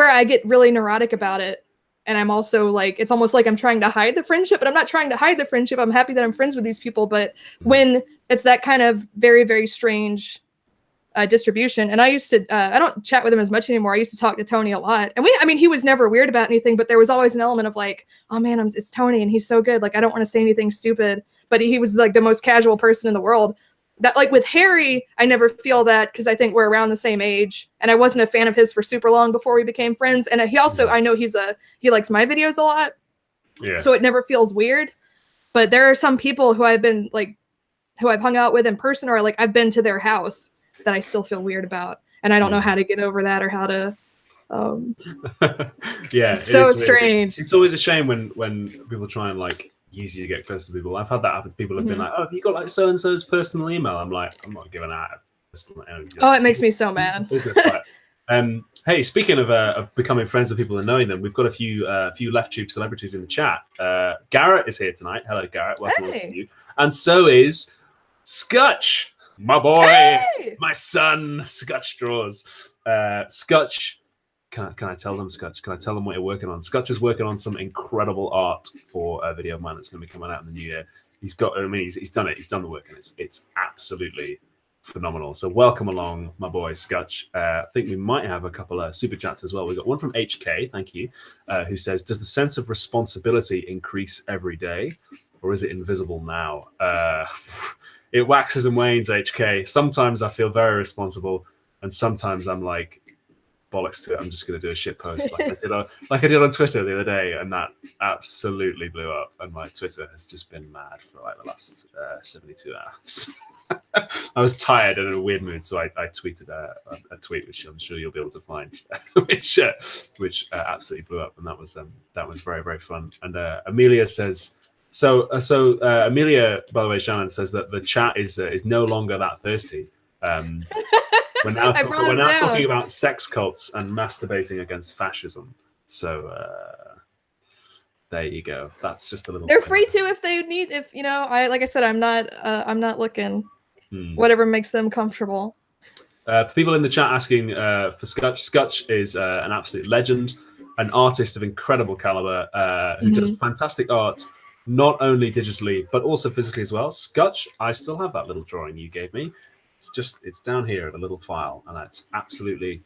I get really neurotic about it. And I'm also like, it's almost like I'm trying to hide the friendship, but I'm not trying to hide the friendship. I'm happy that I'm friends with these people. But when it's that kind of very, very strange distribution, and I used to, I don't chat with him as much anymore. I used to talk to Tony a lot, and he was never weird about anything, but there was always an element of like, oh man, it's Tony and he's so good. Like, I don't want to say anything stupid, but he was like the most casual person in the world. That, like, with Harry, I never feel that because I think we're around the same age, and I wasn't a fan of his for super long before we became friends. And he also, I know he likes my videos a lot, so it never feels weird. But there are some people who I've hung out with in person, or like I've been to their house, that I still feel weird about, and I don't know how to get over that or how to. It's so strange. It's always a shame when people try and like use you to get close to people. I've had that happen. People have been like, "Oh, have you got like so and so's personal email?" I'm like, I'm not giving out personal email. Oh, it makes me so mad. Hey, speaking of becoming friends with people and knowing them, we've got a few left tube celebrities in the chat. Garrett is here tonight. Hello, Garrett. Welcome to you. And so is Scutch, my boy, my son, Scutch Draws. Scutch. Can I tell them, Scutch? Can I tell them what you're working on? Scutch is working on some incredible art for a video of mine that's going to be coming out in the new year. He's done it. He's done the work, and it's absolutely phenomenal. So welcome along, my boy, Scutch. I think we might have a couple of super chats as well. We got one from HK, thank you, who says, does the sense of responsibility increase every day, or is it invisible now? It waxes and wanes, HK. Sometimes I feel very responsible, and sometimes I'm like, bollocks to it, I'm just going to do a shit post like I did on Twitter the other day, and that absolutely blew up, and my Twitter has just been mad for like the last 72 hours. I was tired and in a weird mood, so I tweeted a tweet, which I'm sure you'll be able to find, which absolutely blew up, and that was very, very fun. And Amelia says, Amelia, by the way, Shannon says that the chat is no longer that thirsty. We're now talking about sex cults and masturbating against fascism. So there you go. That's just a little. They're free to if they need. If you know, like I said, I'm not looking. Whatever makes them comfortable. For people in the chat asking for Scutch, Scutch is an absolute legend, an artist of incredible caliber who does fantastic art, not only digitally but also physically as well. Scutch, I still have that little drawing you gave me. It's down here in a little file, and that's absolutely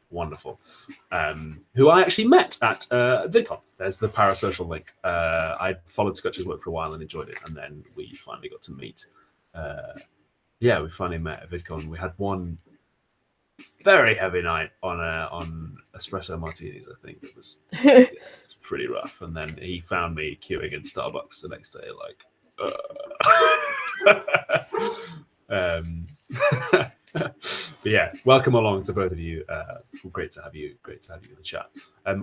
wonderful. Who I actually met at VidCon. There's the Parasocial link. I followed Scutch's work for a while and enjoyed it, and then we finally got to meet. Yeah, we finally met at VidCon. We had one very heavy night on espresso martinis. I think it was pretty rough, and then he found me queuing in Starbucks the next day, but yeah, welcome along to both of you. Great to have you in the chat.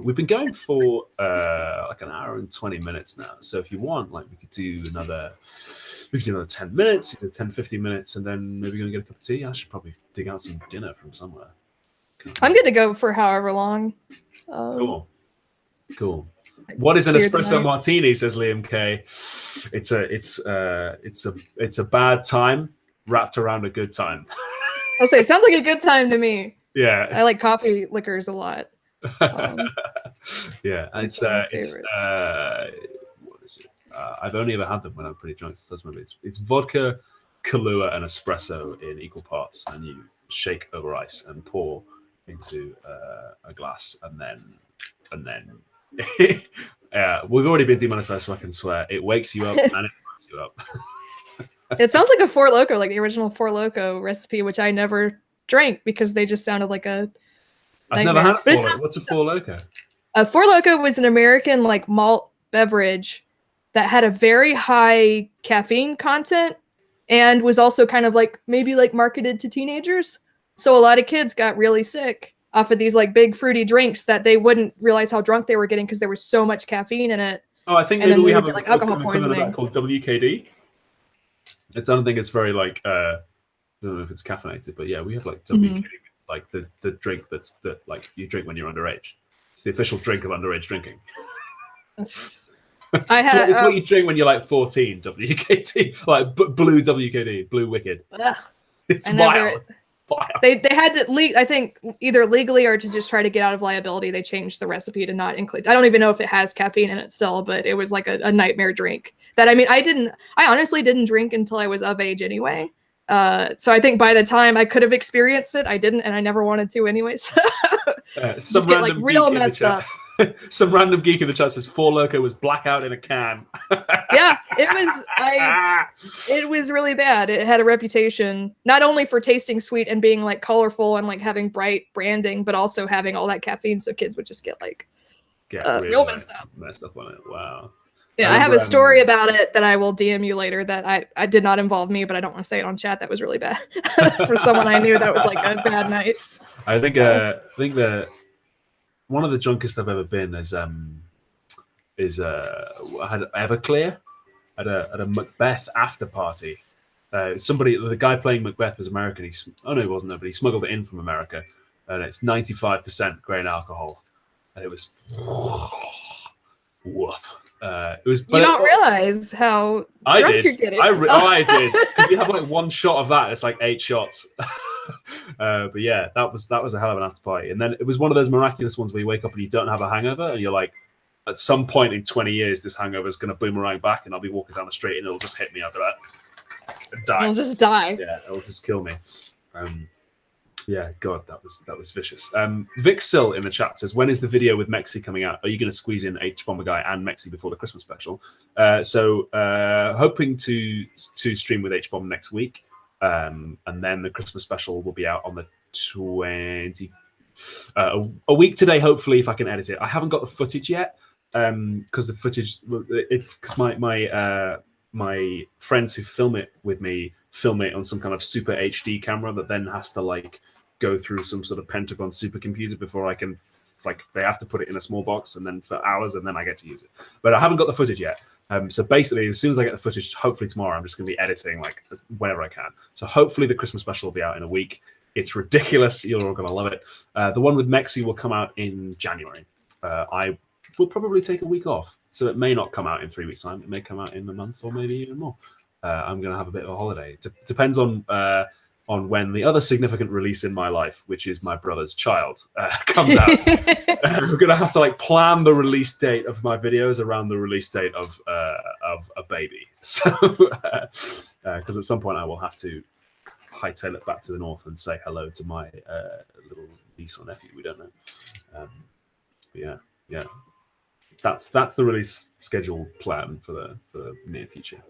We've been going for like an hour and 20 minutes now, so if you want, like, we could do another 10 minutes, 10 15 minutes, and then maybe go and get a cup of tea. I should probably dig out some dinner from somewhere. I'm good to go for however long. Cool. What is an espresso martini? Says Liam K. It's a bad time wrapped around a good time. I'll say it sounds like a good time to me. Yeah, I like coffee liquors a lot. Yeah, and it's what is it? I've only ever had them when I'm pretty drunk. So it's vodka, Kahlua, and espresso in equal parts, and you shake over ice and pour into a glass, and then we've already been demonetized, so I can swear. It wakes you up and it wakes you up. It sounds like a Four Loko, like the original Four Loko recipe, which I never drank because they just sounded like a I've never had a Four Loko. What's a Four Loko? A Four Loko was an American like malt beverage that had a very high caffeine content and was also kind of like maybe like marketed to teenagers. So a lot of kids got really sick off of these like big fruity drinks that they wouldn't realize how drunk they were getting because there was so much caffeine in it. Oh, I think maybe we have like alcohol poisoning called WKD. I don't think it's very like I don't know if it's caffeinated, but yeah, we have like WKD, like the drink that like you drink when you're underage. It's the official drink of underage drinking. It's what you drink when you're like 14. WKD, like blue WKD, blue wicked. It's vile. They had to I think either legally or to just try to get out of liability, they changed the recipe to not include. I don't even know if it has caffeine in it still, but it was like a nightmare drink that I honestly didn't drink until I was of age anyway. So I think by the time I could have experienced it, I didn't, and I never wanted to anyway. So just get like real messed up. Some random geek in the chat says Four Loko was blackout in a can. Yeah, it was. It was really bad. It had a reputation not only for tasting sweet and being like colorful and like having bright branding, but also having all that caffeine, so kids would just get like real messed up on it. Wow. Yeah, I have a story about it that I will DM you later that I did not involve me, but I don't want to say it on chat. That was really bad for someone I knew. That was like a bad night. I think the one of the drunkest I've ever been is I had Everclear at a Macbeth after party. The guy playing Macbeth was American. He wasn't there, but he smuggled it in from America, and it's 95% grain alcohol, and it was woof. It was. You don't realize how drunk you're getting. I did, because you have like one shot of that. It's like 8 shots. But yeah, that was a hell of an after party. And then it was one of those miraculous ones where you wake up and you don't have a hangover, and you're like, at some point in 20 years, this hangover is going to boomerang back, and I'll be walking down the street and it'll just hit me out of that and die. I'll just die. Yeah, it'll just kill me. Yeah, God, that was vicious. Vic Sill in the chat says, when is the video with Mexi coming out? Are you going to squeeze in Hbomb guy and Mexi before the Christmas special? So hoping to stream with Hbomb next week. And then the Christmas special will be out on the 20th. A week today, hopefully, if I can edit it. I haven't got the footage yet because the footage, it's because my friends who film it with me film it on some kind of super HD camera that then has to like go through some sort of Pentagon supercomputer before I can like they have to put it in a small box and then for hours, and then I get to use it. But I haven't got the footage yet. So basically, as soon as I get the footage, hopefully tomorrow, I'm just going to be editing like whenever I can. So hopefully the Christmas special will be out in a week. It's ridiculous. You're all going to love it. The one with Mexi will come out in January. I will probably take a week off. So it may not come out in 3 weeks' time. It may come out in a month or maybe even more. I'm going to have a bit of a holiday. Depends on when the other significant release in my life, which is my brother's child, comes out. We're going to have to like plan the release date of my videos around the release date of a baby. So, because at some point I will have to hightail it back to the north and say hello to my little niece or nephew. We don't know. Yeah. That's the release schedule plan for the near future.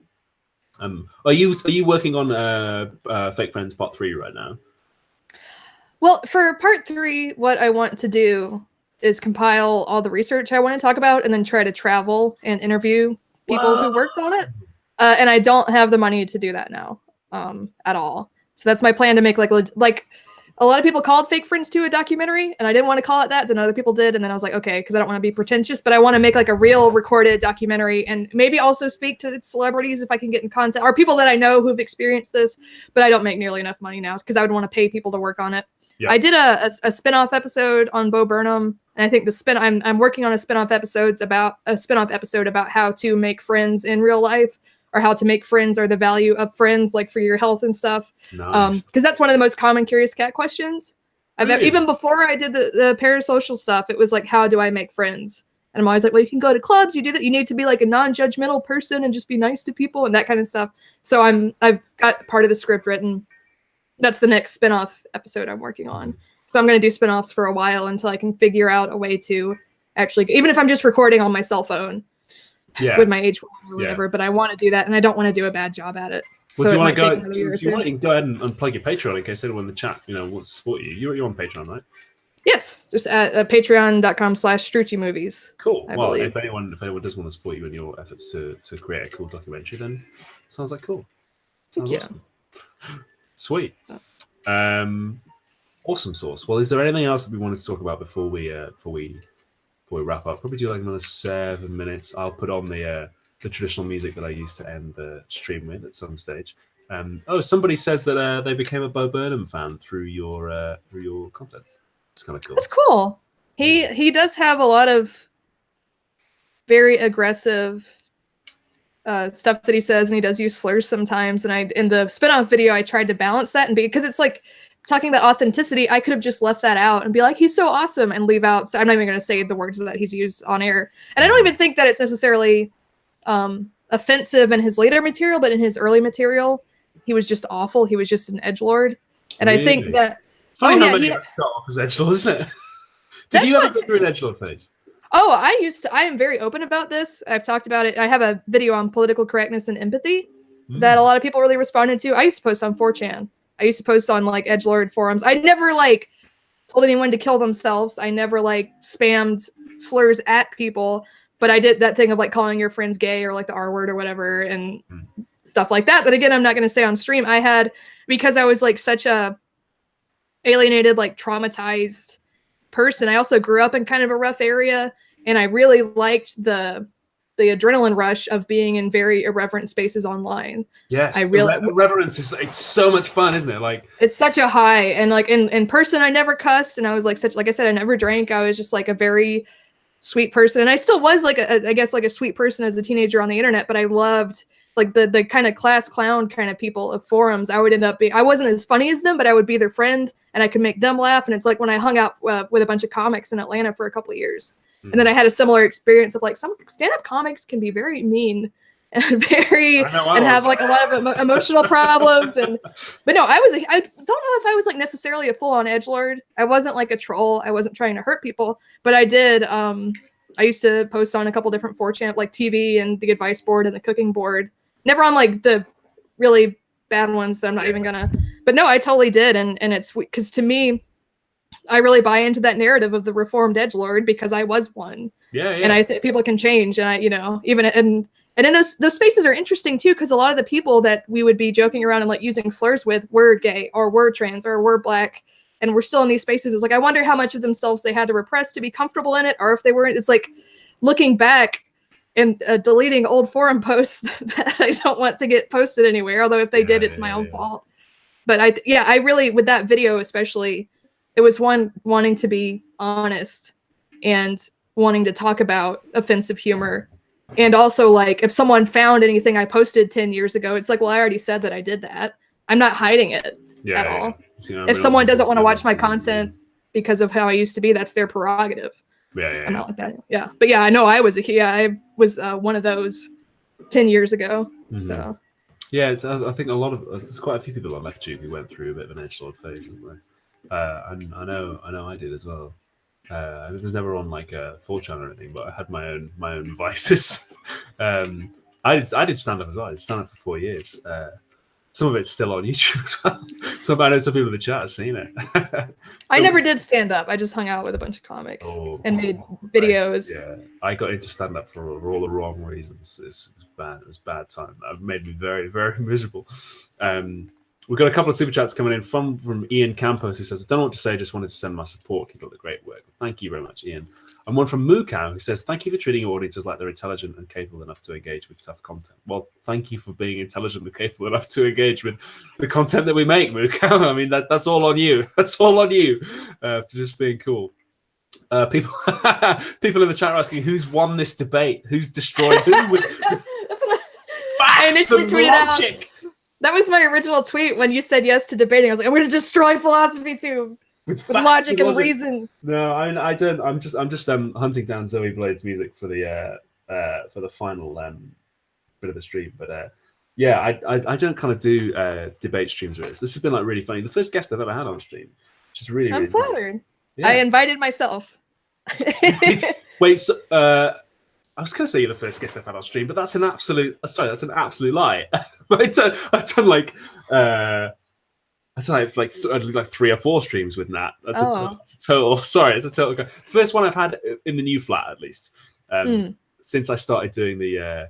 Are you working on Fake Friends Part 3 right now? Well, for Part 3, what I want to do is compile all the research I want to talk about and then try to travel and interview people who worked on it. And I don't have the money to do that now at all. So that's my plan, to make like a lot of people called Fake Friends 2 a documentary, and I didn't want to call it that. Then other people did, and then I was like, okay, because I don't want to be pretentious, but I want to make like a real recorded documentary, and maybe also speak to celebrities if I can get in contact, or people that I know who've experienced this. But I don't make nearly enough money now because I would want to pay people to work on it. Yep. I did a spin-off episode on Bo Burnham, and I think I'm working on a spin-off episode about how to make friends in real life, or how to make friends, or the value of friends, like for your health and stuff. Nice. Because that's one of the most common Curious Cat questions. Really? Even before I did the parasocial stuff, it was like, how do I make friends? And I'm always like, well, you can go to clubs, you do that. You need to be like a non-judgmental person and just be nice to people and that kind of stuff. So I've got part of the script written. That's the next spinoff episode I'm working on. So I'm going to do spinoffs for a while until I can figure out a way to actually, even if I'm just recording on my cell phone. Yeah. With my H1 or whatever, but I want to do that, and I don't want to do a bad job at it. Well, so do you want to go? Do you want to go ahead and unplug your Patreon in case anyone in the chat, wants to support you? You're on Patreon, right? Yes, just at patreon.com/StrucciMovies. Cool. Well, if anyone does want to support you in your efforts to create a cool documentary, then sounds like cool. Sounds awesome. Sweet. Awesome sauce. Well, is there anything else that we wanted to talk about before we wrap up? Probably do like another 7 minutes. I'll put on the traditional music that I used to end the stream with at some stage. Somebody says that they became a Bo Burnham fan through your content. It's kind of cool. That's cool. He does have a lot of very aggressive stuff that he says, and he does use slurs sometimes. And in the spinoff video, I tried to balance that, and because it's like talking about authenticity, I could have just left that out and be like, he's so awesome, and leave out. So I'm not even going to say the words that he's used on air. And I don't even think that it's necessarily offensive in his later material, but in his early material, he was just awful. He was just an edgelord. And really? I think that... Funny how many start off as edgelord, isn't it? Did you ever go through an edgelord phase? Oh, I am very open about this. I've talked about it. I have a video on political correctness and empathy that a lot of people really responded to. I used to post on 4chan. I used to post on like edgelord forums. I never like told anyone to kill themselves. I never like spammed slurs at people, but I did that thing of like calling your friends gay or like the R word or whatever and stuff like that. But again, I'm not going to say on stream. I had, because I was like such a alienated, like traumatized person. I also grew up in kind of a rough area, and I really liked the adrenaline rush of being in very irreverent spaces online. Yes, I really irreverence is it's so much fun, isn't it? Like it's such a high, and like in person, I never cussed, and I was like I said, I never drank. I was just like a very sweet person, and I still was like I guess like a sweet person as a teenager on the internet. But I loved like the kind of class clown kind of people of forums. I would end up being, I wasn't as funny as them, but I would be their friend, and I could make them laugh. And it's like when I hung out with a bunch of comics in Atlanta for a couple of years. And then I had a similar experience of like some stand-up comics can be very mean and have like a lot of emotional problems. But no, I don't know if I was like necessarily a full-on edgelord. I wasn't like a troll. I wasn't trying to hurt people, but I did. I used to post on a couple different 4chan, like TV and the advice board and the cooking board. Never on like the really bad ones that I'm not even gonna. But no, I totally did, and it's because to me, I really buy into that narrative of the reformed edgelord because I was one. Yeah. And I think people can change, and even and then those spaces are interesting too, because a lot of the people that we would be joking around and like using slurs with were gay or were trans or were black, and were still in these spaces. It's like, I wonder how much of themselves they had to repress to be comfortable in it, or if they weren't. It's like looking back and deleting old forum posts that I don't want to get posted anywhere. Although if they did, it's my own fault. But I really, with that video especially, it was wanting to be honest and wanting to talk about offensive humor. And also, like, if someone found anything I posted 10 years ago, it's like, well, I already said that I did that. I'm not hiding it at all. If someone doesn't want to watch my content because of how I used to be, that's their prerogative. I'm not like that. Yeah. But yeah, I know I was one of those 10 years ago. So. Yeah, I think there's quite a few people on LeftTube who went through a bit of an edgelord phase, haven't they? I know I did as well. I was never on like a 4chan or anything, but I had my own vices. I did stand up as well. I did stand up for 4 years. Some of it's still on YouTube as well. I know some people in the chat have seen it. I never did stand up. I just hung out with a bunch of comics and made videos. Yeah, I got into stand up for all the wrong reasons. It was bad. It was a bad time. It made me very, very miserable. We've got a couple of super chats coming in from Ian Campos, who says, I don't know what to say, just wanted to send my support. Keep up the great work. Thank you very much, Ian. And one from Mukau, who says, thank you for treating your audiences like they're intelligent and capable enough to engage with tough content. Well, thank you for being intelligent and capable enough to engage with the content that we make, Mukau. I mean, that's all on you. That's all on you for just being cool. People in the chat are asking, who's won this debate? Who's destroyed who? With I initially tweeted logic. Out. That was my original tweet when you said yes to debating. I was like, I'm going to destroy philosophy too, with logic and reason. No, I don't. I'm just hunting down Zoe Blade's music for the final bit of the stream. But yeah, I don't kind of do debate streams with this. This has been like really funny. The first guest I've ever had on stream, which is really. I'm flattered. Nice. Yeah. I invited myself. Wait, so, I was going to say you're the first guest I've had on stream, but that's an absolute lie. I've done like 3 or 4 streams with Nat. That's a total. Sorry, it's a total. First one I've had in the new flat, at least. Since I started doing the.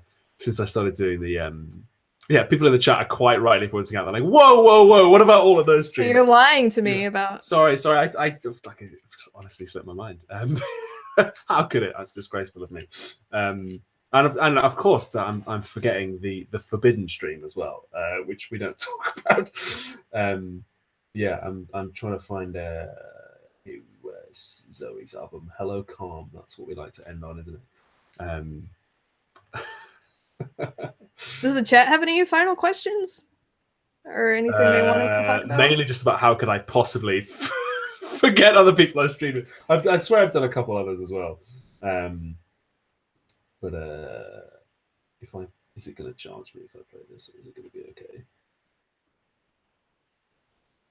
Yeah, people in the chat are quite rightly pointing out. They're like, whoa! What about all of those streams? You're lying to me about. Sorry. I honestly slipped my mind. How could it? That's disgraceful of me. And of course, that I'm forgetting the forbidden stream as well, which we don't talk about. Yeah, I'm trying to find Zoe's album, Hello Calm. That's what we like to end on, isn't it? Does the chat have any final questions or anything they want us to talk about? Mainly just about how could I possibly forget other people I streamed with. I swear I've done a couple others as well. But is it going to charge me if I play this, or is it going to be okay?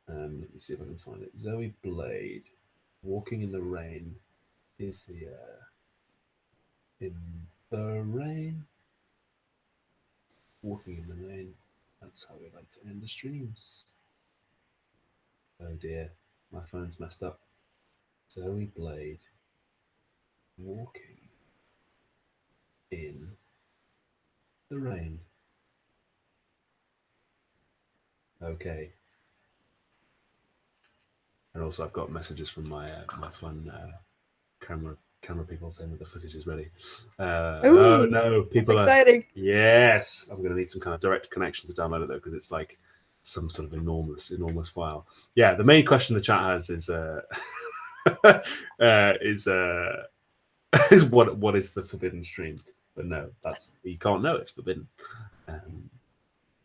Let me see if I can find it. Zoe Blade, Walking in the Rain, is the in the rain. Walking in the rain. That's how we like to end the streams. Oh dear, my phone's messed up. Zoe Blade, Walking in the Rain. Okay. And also, I've got messages from my fun camera people saying that the footage is ready. Oh no, people that's exciting. Yes, I'm going to need some kind of direct connection to download it though, because it's like some sort of enormous file. Yeah, the main question the chat has is is what is the forbidden stream? But no, you can't know it's forbidden.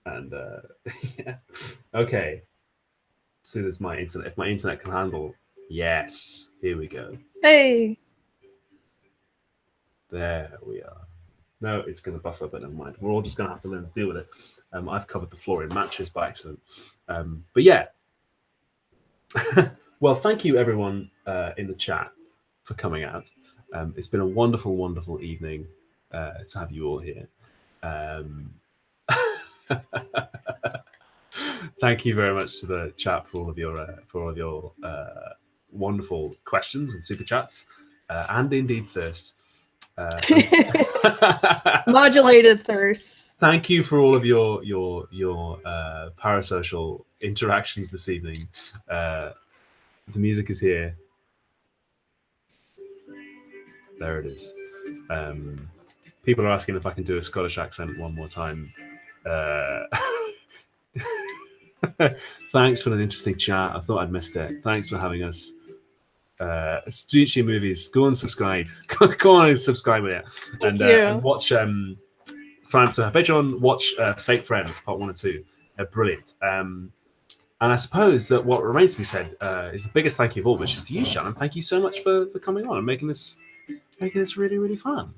Yeah, okay. As soon as if my internet can handle, yes, here we go. Hey, there we are. No, it's going to buffer, but never mind. We're all just going to have to learn to deal with it. I've covered the floor in matches by accident. But yeah. Well, thank you everyone in the chat for coming out. It's been a wonderful, wonderful evening to have you all here. Thank you very much to the chat for all of your wonderful questions and super chats, and indeed thirst. Modulated thirst. Thank you for all of your parasocial interactions this evening. The music is here. There it is. People are asking if I can do a Scottish accent one more time. Thanks for an interesting chat. I thought I'd missed it. Thanks for having us. StrucciMovies, go and subscribe. Go on and subscribe with it. And watch Fran to her Patreon, watch Fake Friends, part 1 and 2. They're brilliant. And I suppose that what remains to be said is the biggest thank you of all, which is to you, Shannon. Thank you so much for coming on and making this really, really fun.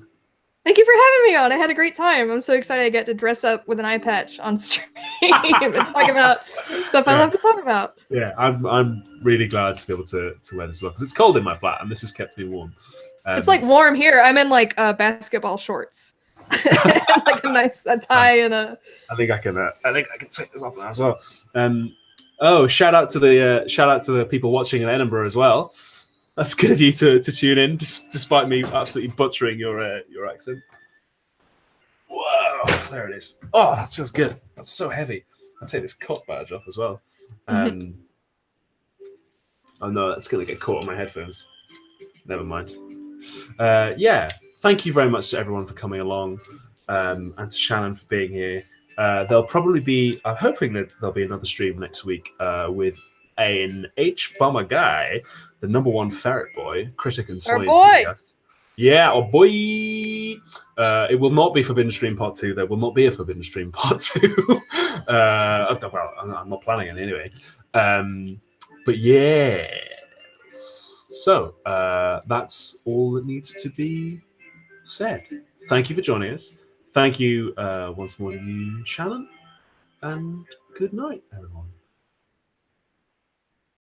Thank you for having me on. I had a great time. I'm so excited I get to dress up with an eye patch on stream and talk about stuff I love to talk about. Yeah, I'm really glad to be able to wear this as well because it's cold in my flat and this has kept me warm. It's like warm here. I'm in like basketball shorts, like a nice tie and a. I think I can take this off now as well. Oh, shout out to the people watching in Edinburgh as well. That's good of you to tune in, despite me absolutely butchering your accent. Whoa, there it is. Oh, that feels good. That's so heavy. I'll take this coat badge off as well. Oh no, that's going to get caught on my headphones. Never mind. Yeah, thank you very much to everyone for coming along, and to Shannon for being here. There'll probably be, I'm hoping that there'll be another stream next week with an Hbomb guy, the #1 ferret boy, critic and soy enthusiast. Yeah, oh boy! It will not be Forbidden Stream Part 2. There will not be a Forbidden Stream Part 2. Well, I'm not planning it anyway. But yeah. So, that's all that needs to be said. Thank you for joining us. Thank you once more to you, Shannon. And good night, everyone.